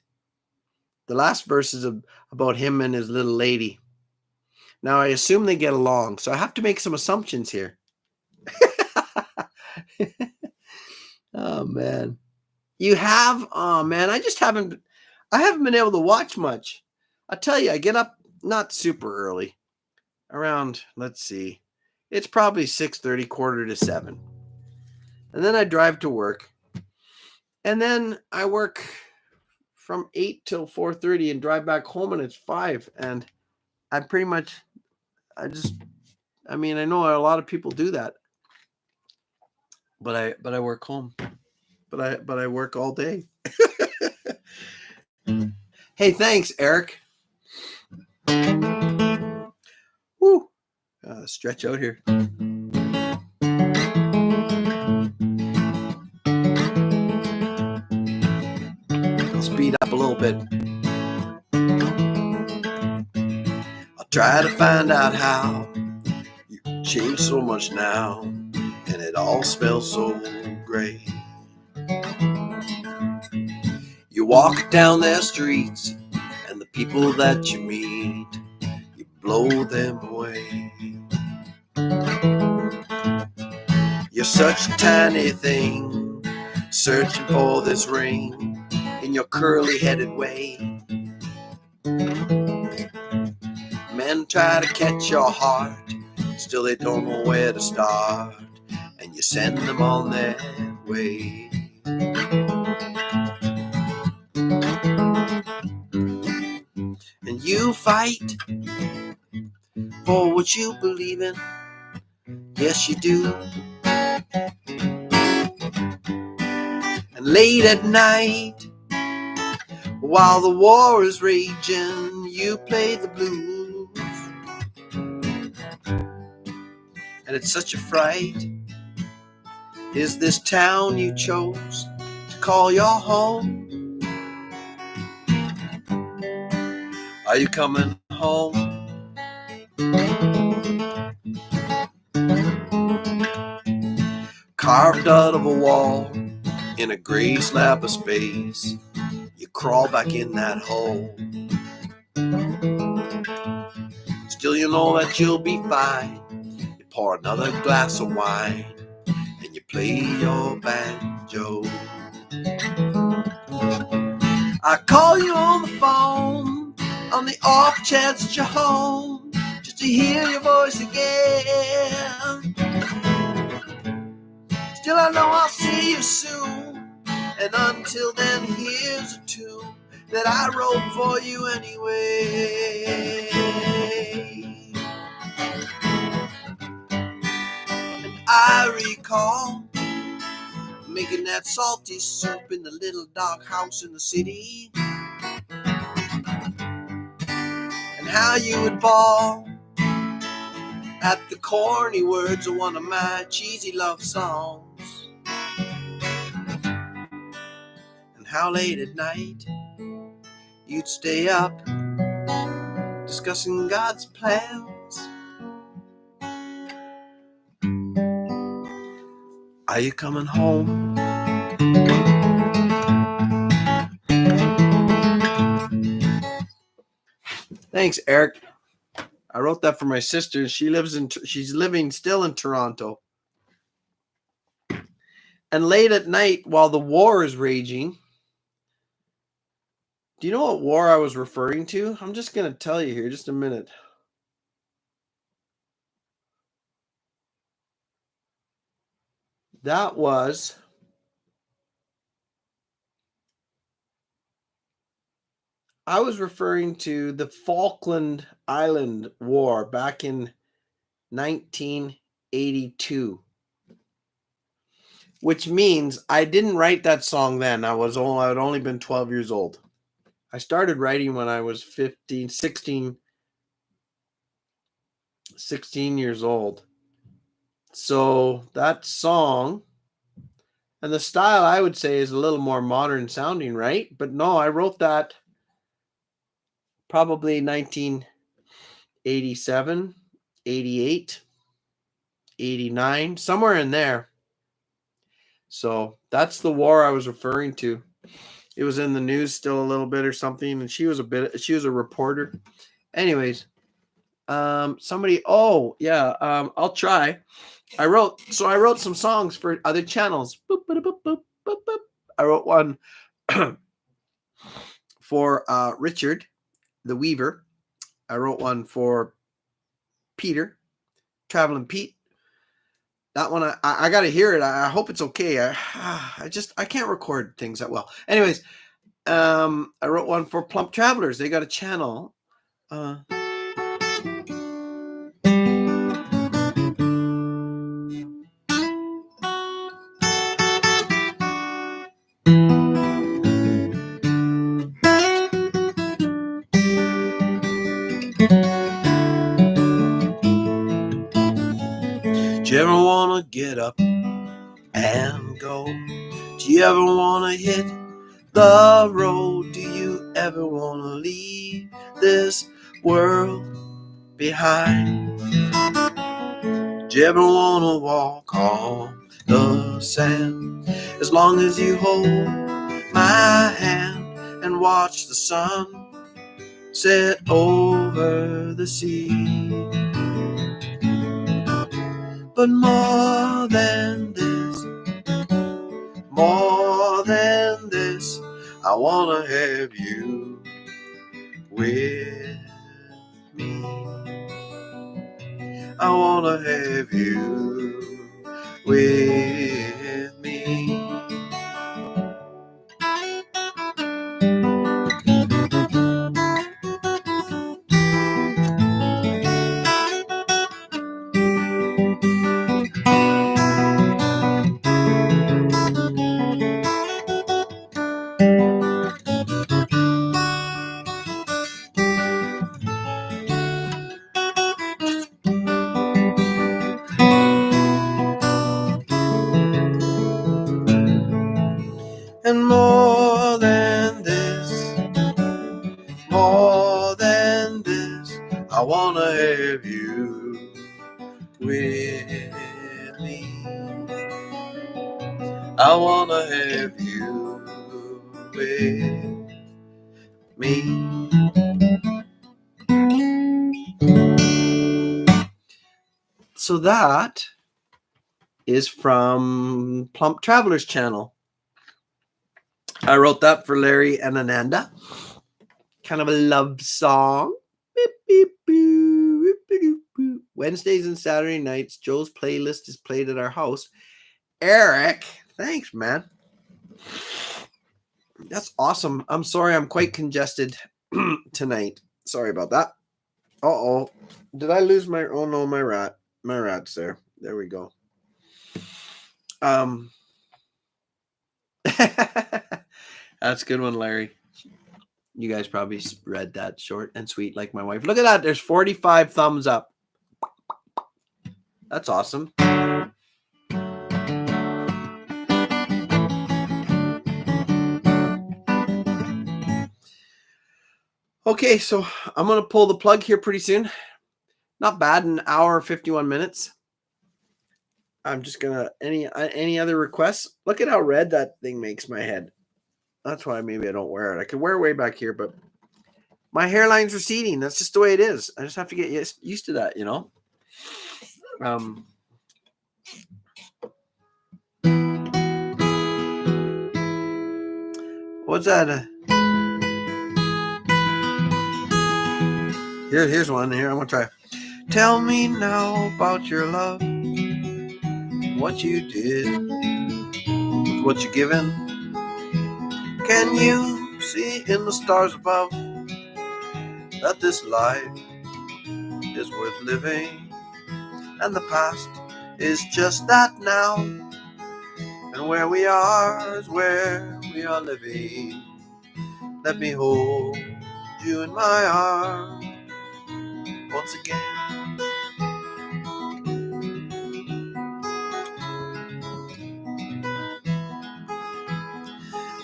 The last verse is about him and his little lady. Now, I assume they get along, so I have to make some assumptions here. Oh, man. You have? Oh, man, I haven't been able to watch much. I tell you, I get up not super early. Around, let's see, it's probably 6:30, 6:45. And then I drive to work. And then I work from 8 till 4:30 and drive back home, and it's 5. And I pretty much, I know a lot of people do that. But I work home. But I work all day. Hey, thanks, Eric. Woo. Stretch out here. I'll speed up a little bit. I'll try to find out how you changed so much now, and it all smells so great. You walk down their streets, and the people that you meet, you blow them away. You're such a tiny thing, searching for this ring in your curly-headed way. Men try to catch your heart, still they don't know where to start, and you send them on their way. And you fight for what you believe in. Yes, you do. And late at night, while the war is raging, you play the blues. And it's such a fright. Is this town you chose to call your home? Are you coming home? Carved out of a wall in a gray slab of space, you crawl back in that hole. Still you know that you'll be fine. You pour another glass of wine and you play your banjo. I call you on the phone on the off chance that you're home, just to hear your voice again. Still I know I'll see you soon, and until then here's a tune that I wrote for you anyway. And I recall making that salty soup in the little dog house in the city, and how you would bawl at the corny words of one of my cheesy love songs. And how late at night you'd stay up discussing God's plans. Are you coming home? Thanks, Eric. I wrote that for my sister. She's living still in Toronto. And late at night, while the war is raging. Do you know what war I was referring to? I'm just going to tell you here, just a minute. That was I was referring to the Falkland Island War back in 1982. Which means I didn't write that song then. I had only been 12 years old. I started writing when I was 16 years old. So that song and the style, I would say, is a little more modern sounding, right? But no, I wrote that probably 1987, 88, 89, somewhere in there. So that's the war I was referring to. It was in the news still a little bit or something, and she was a reporter. Anyways, I'll try. I wrote some songs for other channels. Boop, boop, boop, boop, boop, boop. I wrote one for Richard the Weaver. I wrote one for Peter, Traveling Pete. That one I got to hear it. I hope it's okay. I can't record things that well. Anyways, I wrote one for Plump Travelers. They got a channel. Do you ever want to get up and go? Do you ever want to hit the road? Do you ever want to leave this world behind? Do you ever want to walk on the sand? As long as you hold my hand and watch the sun set over the sea. But more than this, I wanna have you with me. I wanna have you with me. I wanna have you with me. I wanna have you with me. So that is from Plump Traveler's channel. I wrote that for Larry and Ananda. Kind of a love song. Beep, beep, boo, beep, beep, boo. Wednesdays and Saturday nights, Joe's playlist is played at our house. Eric, thanks, man. That's awesome. I'm sorry, I'm quite congested tonight. Sorry about that. Uh-oh. Did I lose my... Oh, no, my rat's there. There we go. That's a good one, Larry. You guys probably read that, short and sweet like my wife. Look at that. There's 45 thumbs up. That's awesome. Okay, so I'm going to pull the plug here pretty soon. Not bad, an hour, 51 minutes. I'm just going to... Any other requests? Look at how red that thing makes my head. That's why maybe I don't wear it. I could wear it way back here, but my hairline's receding. That's just the way it is. I just have to get used to that, you know? What's that? Here's one. Here, I'm going to try. Tell me now about your love, what you did, with what you're given. Can you see in the stars above that this life is worth living? And the past is just that now, and where we are is where we are living. Let me hold you in my arms once again.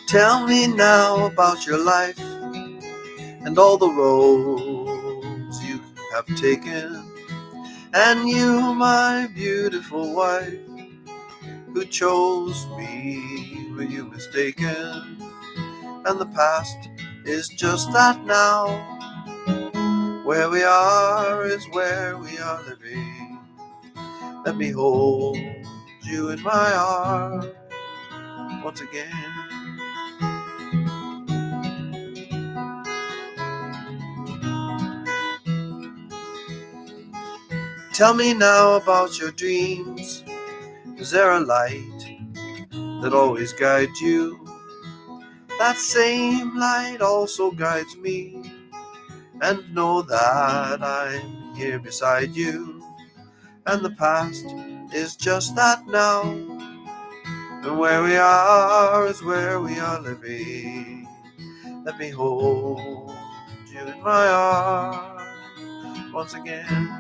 Tell me now about your life and all the roads you have taken. And you, my beautiful wife, who chose me, were you mistaken? And the past is just that now, where we are is where we are living. Let me hold you in my arms once again. Tell me now about your dreams. Is there a light that always guides you? That same light also guides me, and know that I'm here beside you. And the past is just that now, and where we are is where we are living. Let me hold you in my arms once again.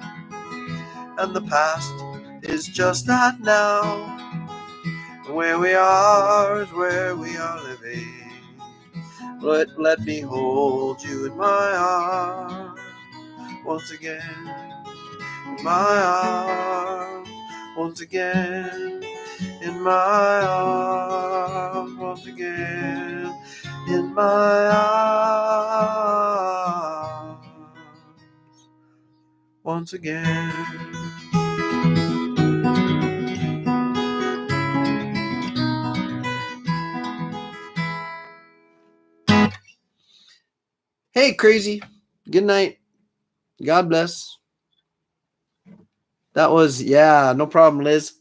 And the past is just that now, and where we are is where we are living. Let me hold you in my arms once again. In my arms once again. In my arms once again. In my arms once again. Hey, crazy. Good night. God bless. That was, yeah, no problem, Liz.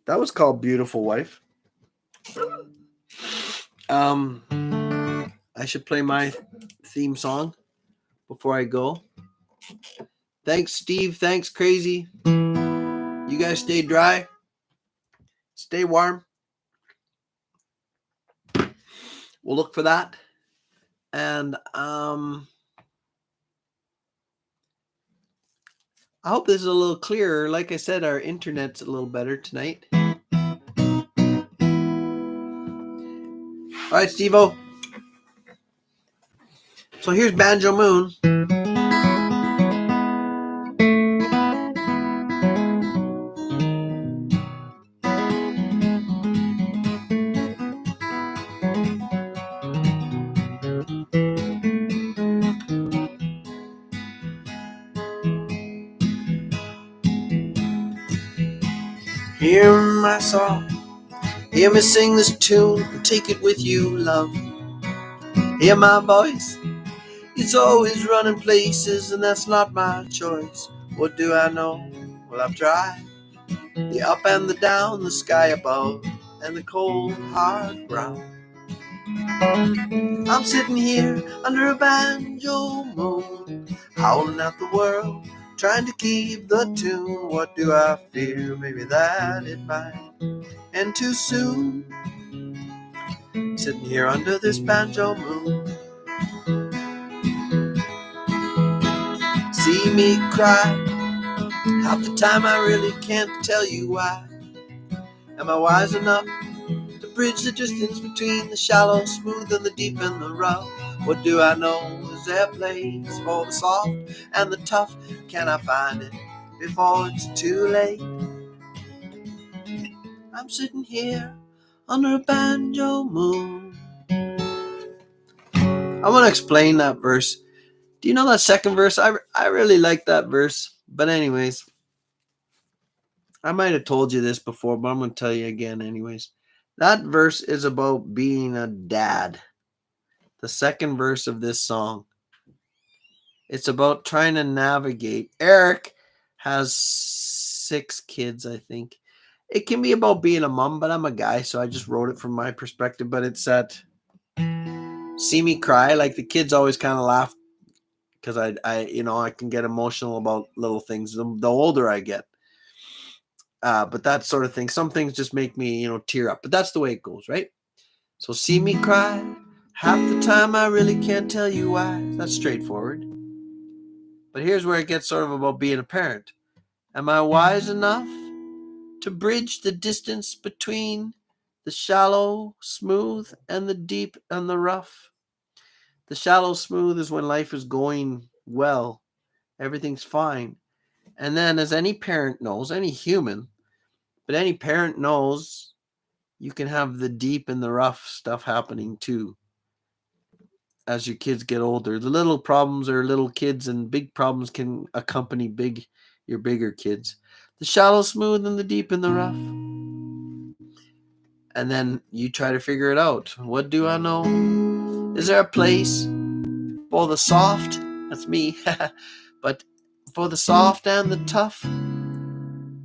That was called Beautiful Wife. I should play my theme song before I go. Thanks, Steve. Thanks, crazy. You guys stay dry. Stay warm. We'll look for that. And I hope this is a little clearer. Like I said, our internet's a little better tonight. All right, Steve-O. So here's Banjo Moon. Hear my song, hear me sing this tune, and take it with you, love. Hear my voice, it's always running places, and that's not my choice. What do I know? Well, I've tried the up and the down, the sky above, and the cold, hard ground. I'm sitting here under a banjo moon, howling at the world, trying to keep the tune. What do I fear? Maybe that it might end too soon. Sitting here under this banjo moon. See me cry, half the time I really can't tell you why. Am I wise enough to bridge the distance between the shallow, smooth, and the deep and the rough? What do I know? Is there a place for the soft and the tough? Can I find it before it's too late? I'm sitting here under a banjo moon. I want to explain that verse. Do you know that second verse? I really like that verse. But anyways, I might have told you this before, but I'm going to tell you again anyways. That verse is about being a dad. The second verse of this song. It's about trying to navigate. Eric has 6 kids, I think. It can be about being a mom, but I'm a guy, so I just wrote it from my perspective. But it's that see me cry. Like the kids always kind of laugh because I can get emotional about little things the older I get. But that sort of thing. Some things just make me, tear up. But that's the way it goes, right? So see me cry. Half the time I really can't tell you why. That's straightforward. But here's where it gets sort of about being a parent. Am I wise enough to bridge the distance between the shallow, smooth, and the deep and the rough? The shallow, smooth is when life is going well. Everything's fine. And then as any parent knows, any human, but any parent knows, you can have the deep and the rough stuff happening too. As your kids get older, the little problems are little kids, and big problems can accompany your bigger kids. The shallow, smooth, and the deep and the rough. And then you try to figure it out. What do I know? Is there a place for the soft? That's me. But for the soft and the tough?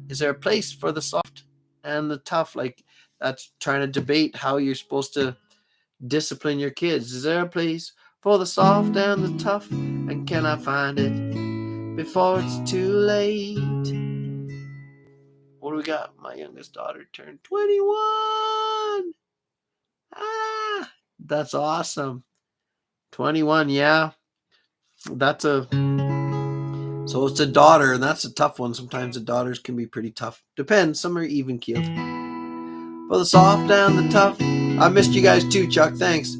Is there a place for the soft and the tough? Like that's trying to debate how you're supposed to discipline your kids. Is there a place for the soft and the tough? And can I find it before it's too late? What do we got? My youngest daughter turned 21. That's awesome. 21, yeah. So it's a daughter, and that's a tough one. Sometimes the daughters can be pretty tough. Depends. Some are even keeled. For the soft and the tough. I missed you guys too, Chuck. Thanks.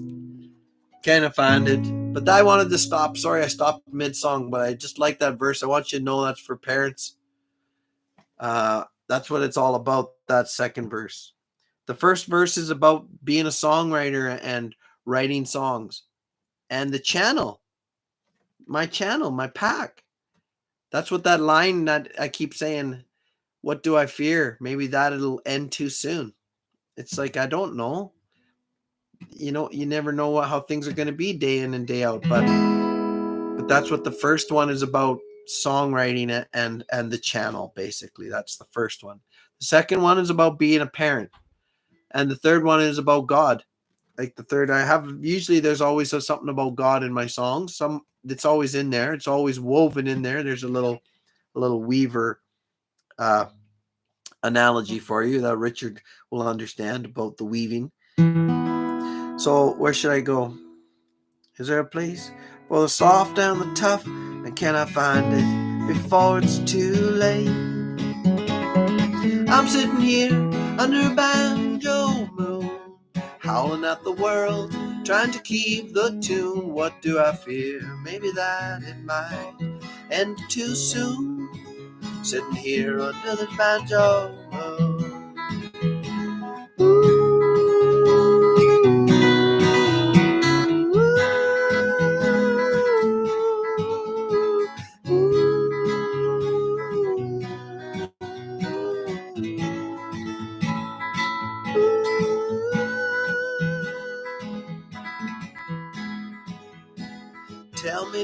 Can't find it. But I wanted to stop. Sorry I stopped mid-song, but I just like that verse. I want you to know that's for parents. That's what it's all about, that second verse. The first verse is about being a songwriter and writing songs. And the channel, my pack. That's what that line that I keep saying, what do I fear? Maybe that it'll end too soon. It's like, I don't know. You never know how things are going to be day in and day out. But that's what the first one is about, songwriting and the channel, basically. That's the first one. The second one is about being a parent. And the third one is about God. Like the third, usually there's always something about God in my songs. It's always in there. It's always woven in there. There's a little weaver analogy for you that Richard will understand about the weaving. So where should I go? Is there a place for the soft and the tough? And can I find it before it's too late? I'm sitting here under a banjo moon, howling at the world, trying to keep the tune. What do I fear? Maybe that it might end too soon. Sitting here under the banjo moon.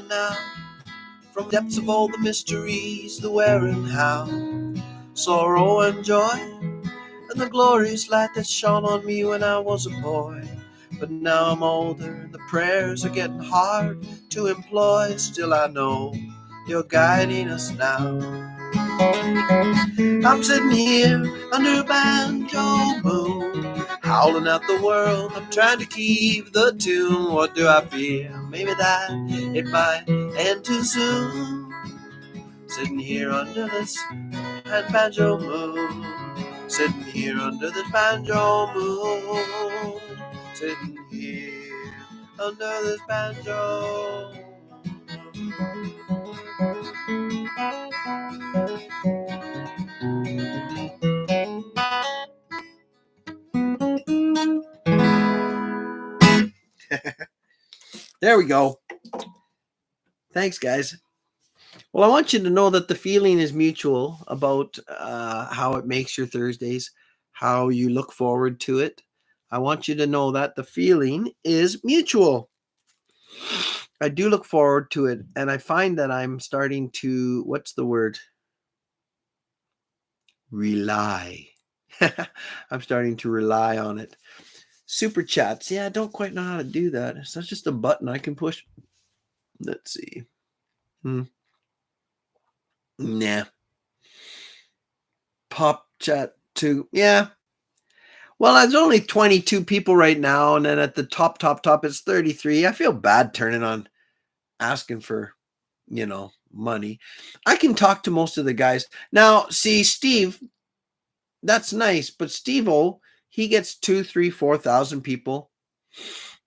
you now. From the depths of all the mysteries, the where and how, sorrow and joy, and the glorious light that shone on me when I was a boy. But now I'm older and the prayers are getting hard to employ. Still I know you're guiding us now. I'm sitting here under a banjo moon, howling at the world. I'm trying to keep the tune. What do I fear? Maybe that it might end too soon. Sitting here under this banjo moon, sitting here under this banjo moon, sitting here under this banjo. There we go. Thanks, guys. Well, I want you to know that the feeling is mutual about how it makes your Thursdays, how you look forward to it. I want you to know that the feeling is mutual. I do look forward to it, and I find that I'm starting to, what's the word? Rely. I'm starting to rely on it. Super chats. Yeah, I don't quite know how to do that. It's not just a button I can push. Let's see. Nah. Pop chat too. Yeah. Well, there's only 22 people right now, and then at the top, it's 33. I feel bad turning on asking for, money. I can talk to most of the guys. Now, see, Steve, that's nice, but Steve-O, he gets 2, 3, 4,000 people.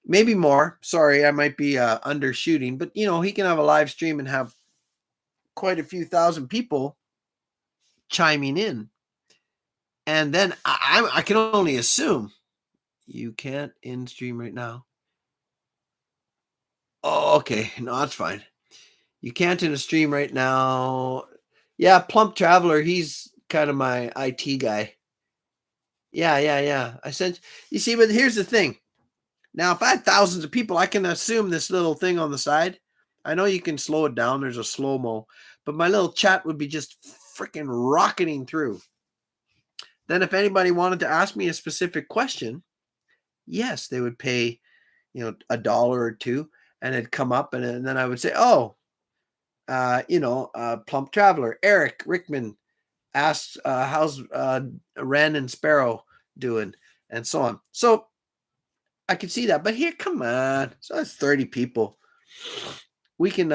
Maybe more. Sorry, I might be undershooting, but he can have a live stream and have quite a few thousand people chiming in. And then I can only assume you can't in stream right now. Oh, okay. No, that's fine. You can't in a stream right now. Yeah, Plump Traveler, he's kind of my IT guy. Yeah. I said, you see, but here's the thing. Now, if I had thousands of people, I can assume this little thing on the side. I know you can slow it down. There's a slow-mo. But my little chat would be just freaking rocketing through. Then if anybody wanted to ask me a specific question, yes, they would pay, $1 or $2, and it'd come up, and then I would say, Plump Traveler, Eric Rickman asks, how's Wren and Sparrow doing, and so on. So I could see that, but here, come on. So that's 30 people. We can,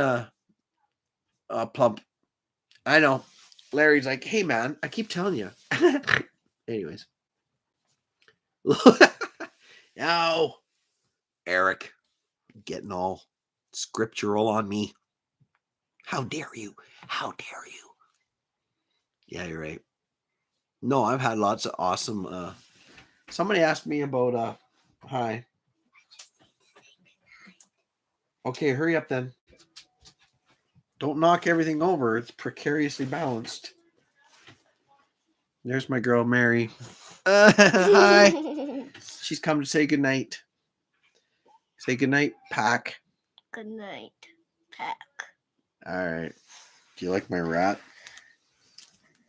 Plump. I know. Larry's like, hey, man, I keep telling you. Anyways. No. Eric, getting all scriptural on me. How dare you? How dare you? Yeah, you're right. No, I've had lots of awesome. Somebody asked me about hi. Okay, hurry up then. Don't knock everything over. It's precariously balanced. There's my girl Mary. Hi. She's come to say goodnight. Say goodnight, Pack. Good night, Pack. All right. Do you like my rat?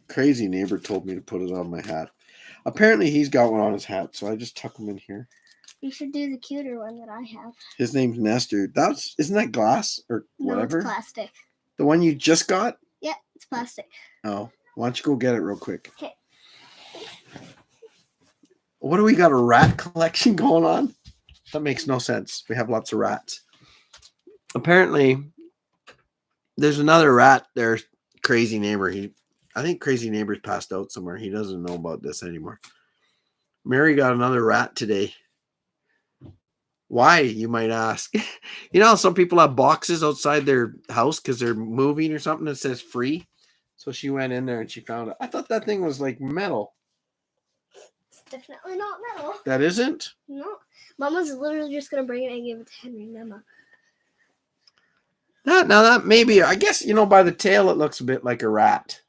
Crazy neighbor told me to put it on my hat. Apparently he's got one on his hat, so I just tuck him in here. You should do the cuter one that I have. His name's Nestor. Isn't that glass or whatever? No, it's plastic. The one you just got? Yeah, it's plastic. Oh, why don't you go get it real quick? Okay. What do we got, a rat collection going on? That makes no sense. We have lots of rats. Apparently, there's another rat there, Crazy Neighbor. I think Crazy Neighbor's passed out somewhere. He doesn't know about this anymore. Mary got another rat today. Why, you might ask? You know how some people have boxes outside their house because they're moving or something that says free? So she went in there and she found it. I thought that thing was like metal. It's definitely not metal. That isn't? No. Mama's literally just going to bring it and give it to Henry and Emma. That maybe, I guess, by the tail it looks a bit like a rat.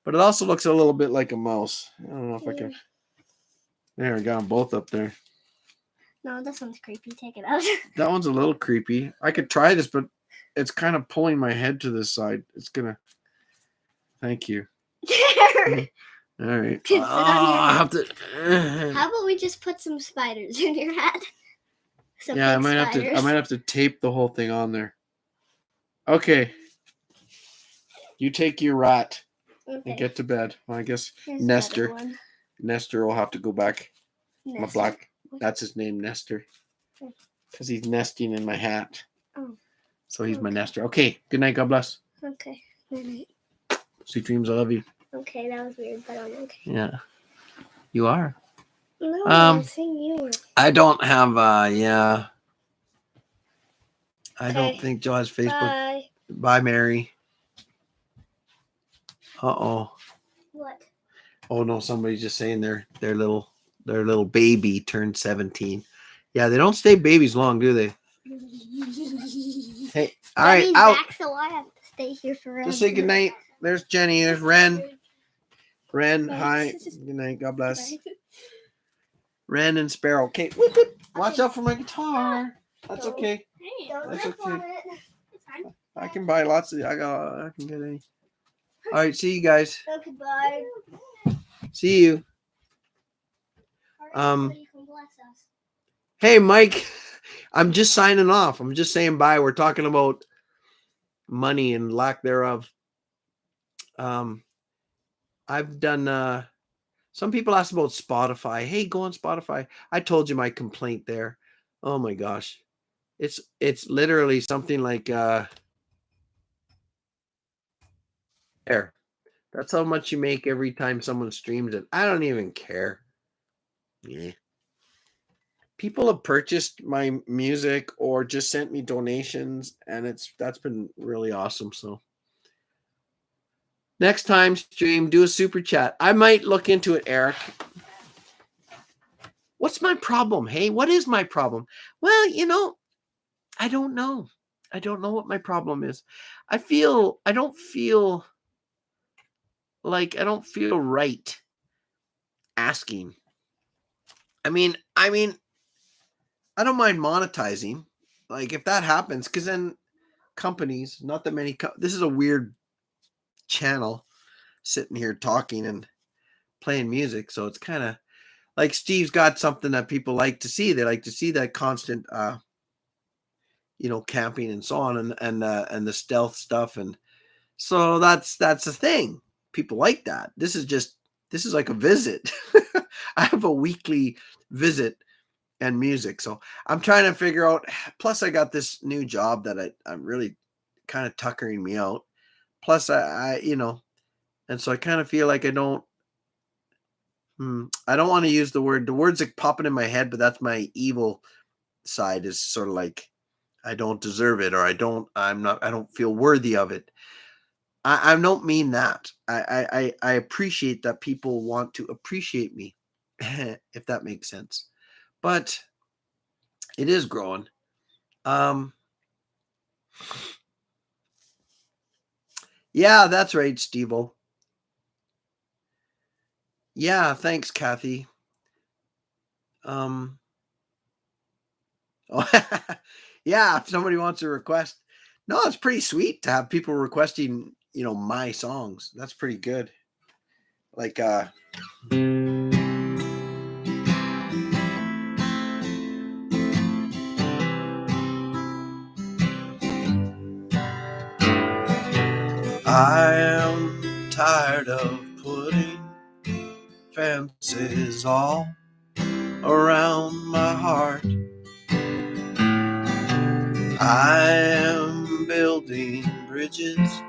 But it also looks a little bit like a mouse. I don't know if I can. There, we got them both up there. No, this one's creepy. Take it out. That one's a little creepy. I could try this, but it's kind of pulling my head to this side. It's gonna. Thank you. There. All right. It's on your I head. have to. How about we just put some spiders in your hat? Some Yeah, I fake might have to. I spiders. might have to tape the whole thing on there. Okay. You take your rat and Okay. get to bed. Well, I guess Here's another Nestor. one. Nestor will have to go back. My Nestor. black. That's his name, Nestor. Because he's nesting in my hat. Oh. So he's my Okay. Nestor. Okay. Good night. God bless. Okay. Good night. Sweet dreams. I love you. Okay, that was weird, but I'm okay. Yeah. You are. No, I think you were. I don't have. Yeah. I don't Okay. think Joe has Facebook. Bye. Bye, Mary. Uh-oh. What? Oh no, somebody's just saying their little baby turned 17. Yeah, they don't stay babies long, do they? Hey, all right, Jenny's out. back, so I have to stay here forever. Just say goodnight. There's Jenny. There's Ren. Ren, Bye. hi. Good night. God bless. Bye. Ren and Sparrow. Okay, whoop, whoop. Watch out for my guitar. That's Don't. okay. Hey, don't That's rip okay. on it. It's fine. I can buy lots of. I can get any. All right, see you guys. Okay, bye. See you. So you can bless us. Hey, Mike. I'm just signing off. I'm just saying bye. We're talking about money and lack thereof. I've done. Some people ask about Spotify. Hey, go on Spotify. I told you my complaint there. Oh my gosh, it's literally something like there. That's how much you make every time someone streams it. I don't even care. Yeah. People have purchased my music or just sent me donations, and that's been really awesome. So next time stream, do a super chat. I might look into it, Eric. What's my problem? Hey, what is my problem? Well, I don't know. I don't know what my problem is. I don't feel right asking. I mean, I don't mind monetizing. Like if that happens, because then companies, not that many. This is a weird channel, sitting here talking and playing music, so it's kind of like Steve's got something that people like to see. They like to see that constant, camping and so on, and the stealth stuff, and so that's the thing. People like that. This is like a visit. I have a weekly visit and music. So I'm trying to figure out, plus I got this new job that I'm really kind of tuckering me out. Plus I and so I kind of feel like I don't want to use the words like popping in my head, but that's my evil side, is sort of like, I don't deserve it, or I don't feel worthy of it. I don't mean that. I appreciate that people want to appreciate me, if that makes sense. But it is growing. Yeah, that's right, Steve-O. Yeah, thanks, Kathy. Oh, yeah, if somebody wants a request. No, it's pretty sweet to have people requesting, my songs. That's pretty good. Like, I am tired of putting fences all around my heart. I am building bridges.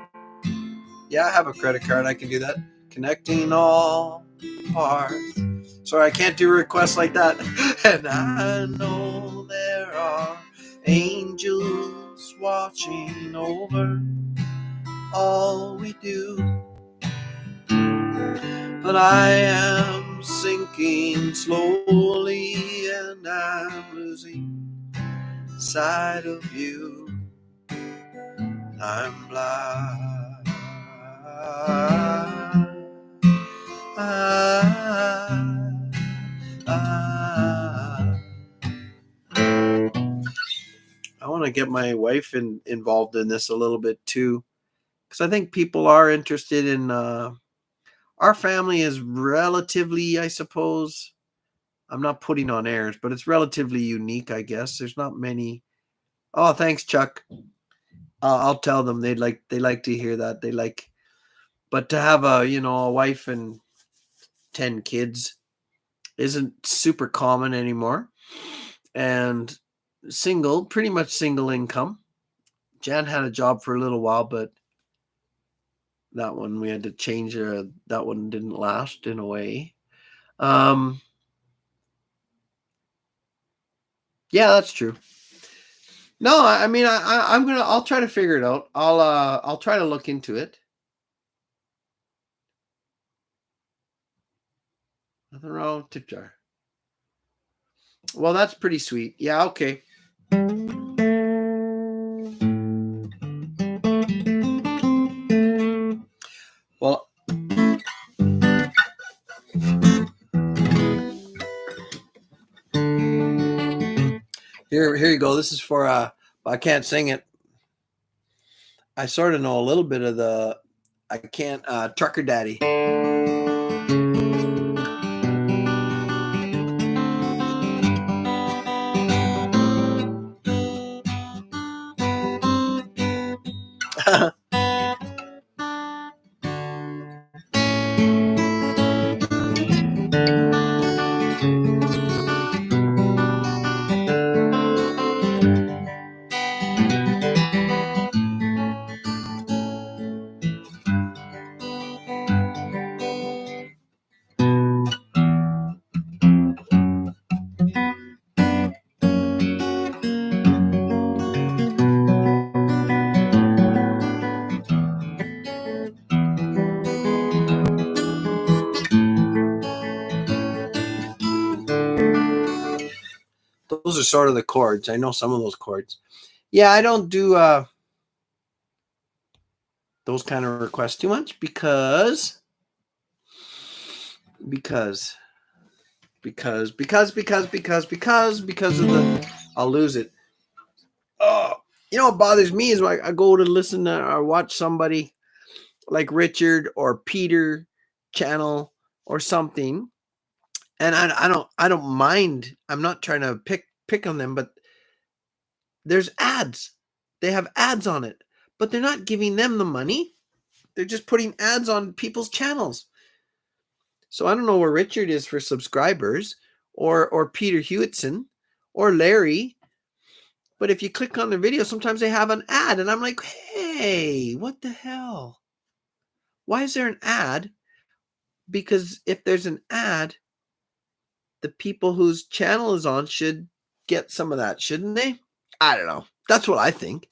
Yeah, I have a credit card. I can do that. Connecting all parts. Sorry, I can't do requests like that. And I know there are angels watching over all we do. But I am sinking slowly, and I'm losing sight of you. I'm blind. I want to get my wife involved in this a little bit too, because I think people are interested in. Our family is relatively, I suppose. I'm not putting on airs, but it's relatively unique, I guess. There's not many. Oh, thanks, Chuck. I'll tell them they like to hear that. But to have a wife and 10 kids isn't super common anymore. And pretty much single income. Jan had a job for a little while, but that one we had to change. That one didn't last in a way. Yeah, that's true. No, I mean, I'll try to figure it out. I'll try to look into it. Nothing wrong with tip jar. Well, that's pretty sweet. Yeah, okay. Well, here you go. This is for I can't sing it. I sort of know a little bit of the I can't Trucker Daddy. Those are sort of the chords. I know some of those chords. Yeah, I don't do those kind of requests too much because of the I'll lose it. Oh, what bothers me is I go to listen to or watch somebody like Richard or Peter channel or something, and I don't mind. I'm not trying to pick on them, but there's ads. They have ads on it, but they're not giving them the money. They're just putting ads on people's channels. So I don't know where Richard is for subscribers or Peter Hewitson or Larry. But if you click on their video, sometimes they have an ad. And I'm like, hey, what the hell? Why is there an ad? Because if there's an ad, the people whose channel is on should get some of that, shouldn't they? I don't know. That's what I think.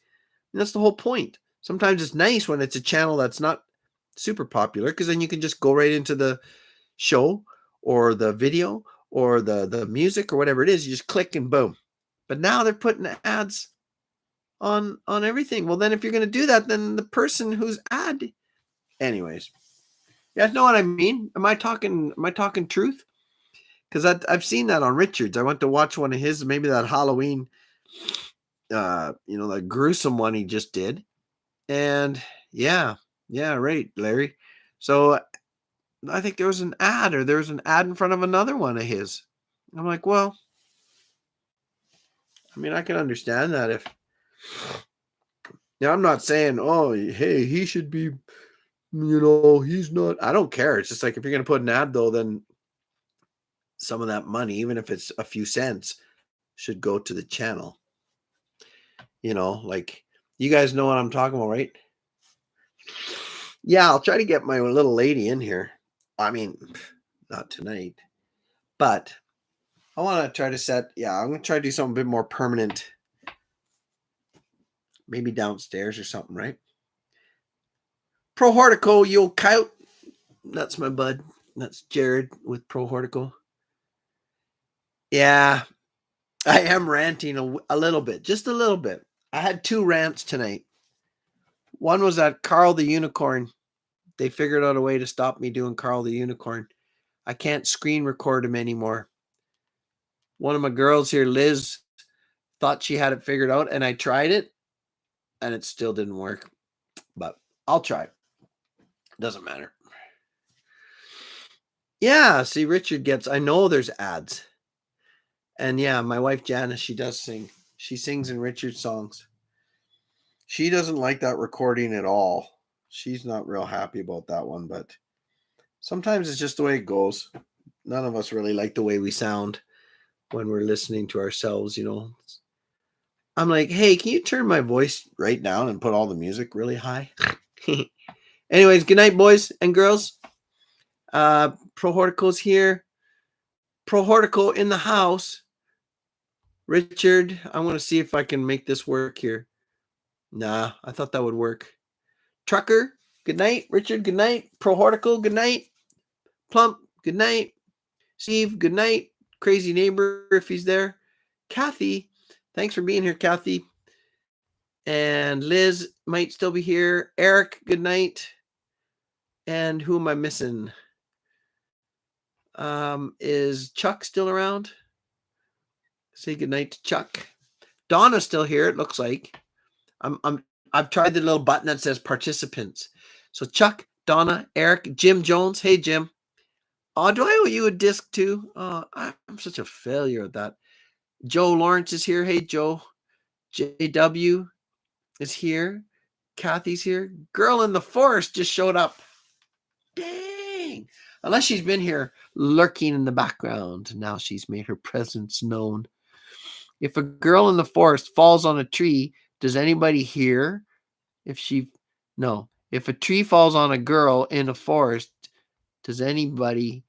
And that's the whole point. Sometimes it's nice when it's a channel that's not super popular, because then you can just go right into the show or the video or the music or whatever it is. You just click and boom. But now they're putting ads on everything. Well, then if you're going to do that, then the person who's ad, anyways, you guys know what I mean? Am I talking truth? Because I've seen that on Richard's. I went to watch one of his, maybe that Halloween, the gruesome one he just did, and yeah, right, Larry. So I think there was an ad in front of another one of his. I'm like, well, I mean, I can understand that if. Now, I'm not saying, oh, hey, he should be, he's not. I don't care. It's just like if you're going to put an ad, though, then some of that money, even if it's a few cents, should go to the channel. Like you guys know what I'm talking about, right? Yeah, I'll try to get my little lady in here. I mean, not tonight, but I want to try to I'm going to try to do something a bit more permanent. Maybe downstairs or something, right? Pro Hortico, yo cout. That's my bud. That's Jared with Pro Hortico. Yeah, I am ranting a little bit, just a little bit. I had 2 rants tonight. One was that Carl the Unicorn. They figured out a way to stop me doing Carl the Unicorn. I can't screen record him anymore. One of my girls here, Liz, thought she had it figured out, and I tried it, and it still didn't work. But I'll try. Doesn't matter. Yeah, see, Richard gets, I know there's ads. And yeah, my wife Janice, she does sing. She sings in Richard's songs. She doesn't like that recording at all. She's not real happy about that one, but sometimes it's just the way it goes. None of us really like the way we sound when we're listening to ourselves, you know. I'm like, hey, can you turn my voice right down and put all the music really high? Anyways, good night, boys and girls. Pro Hortico's here. Pro Hortico in the house. Richard, I want to see if I can make this work here. Nah, I thought that would work. Trucker, good night. Richard, good night. Pro Hortico, good night. Plump, good night. Steve, good night. Crazy neighbor, if he's there. Kathy, thanks for being here, Kathy. And Liz might still be here. Eric, good night. And who am I missing? Is Chuck still around? Say good night to Chuck. Donna's still here, it looks like. I've tried the little button that says participants. So Chuck, Donna, Eric, Jim Jones. Hey, Jim. Oh, do I owe you a disc too? Oh, I'm such a failure at that. Joe Lawrence is here. Hey, Joe. JW is here. Kathy's here. Girl in the Forest just showed up. Dang. Unless she's been here lurking in the background. Now she's made her presence known. If a girl in the forest falls on a tree, does anybody hear? If a tree falls on a girl in a forest, does anybody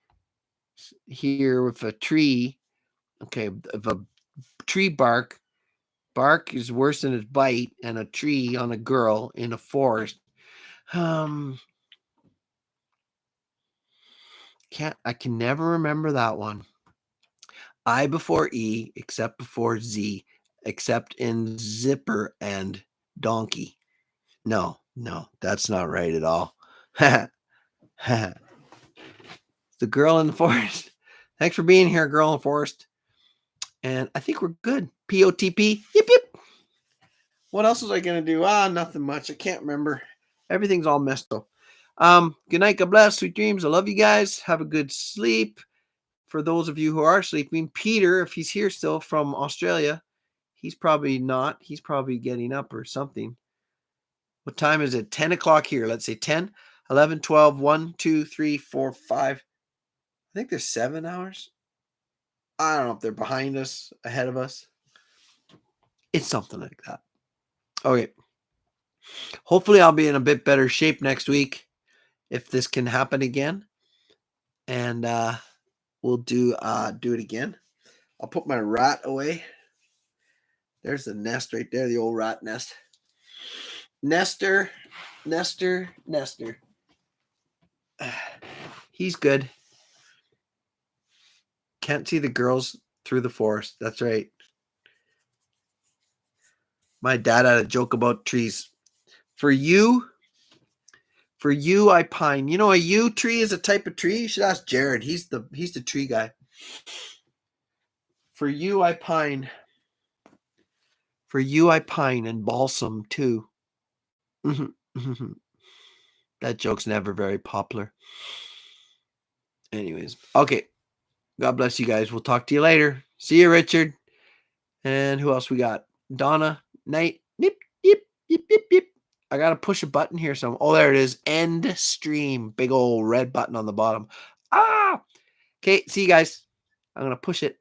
hear if a tree, okay, if a tree bark is worse than its bite, and a tree on a girl in a forest, I can never remember that one. I before E, except before Z, except in zipper and donkey. No, that's not right at all. The girl in the forest. Thanks for being here, girl in the forest. And I think we're good. POTP. Yip, yip. What else was I going to do? Nothing much. I can't remember. Everything's all messed up. Good night. God bless. Sweet dreams. I love you guys. Have a good sleep. For those of you who are sleeping, Peter, if he's here still from Australia, he's probably not. He's probably getting up or something. What time is it? 10 o'clock here. Let's say 10, 11, 12, 1, 2, 3, 4, 5. I think there's 7 hours. I don't know if they're behind us, ahead of us. It's something like that. Okay. Hopefully I'll be in a bit better shape next week if this can happen again. And we'll do it again. I'll put my rat away. There's the nest right there, the old rat nest. Nestor. He's good. Can't see the girls through the forest. That's right. My dad had a joke about trees. For you, I pine. You know, a yew tree is a type of tree. You should ask Jared. He's the tree guy. For you, I pine. For you, I pine and balsam too. That joke's never very popular. Anyways, okay. God bless you guys. We'll talk to you later. See you, Richard. And who else we got? Donna, night. Yip, yip, yip, yip, yip. I got to push a button here. Oh, there it is. End stream. Big old red button on the bottom. Okay, see you guys. I'm going to push it.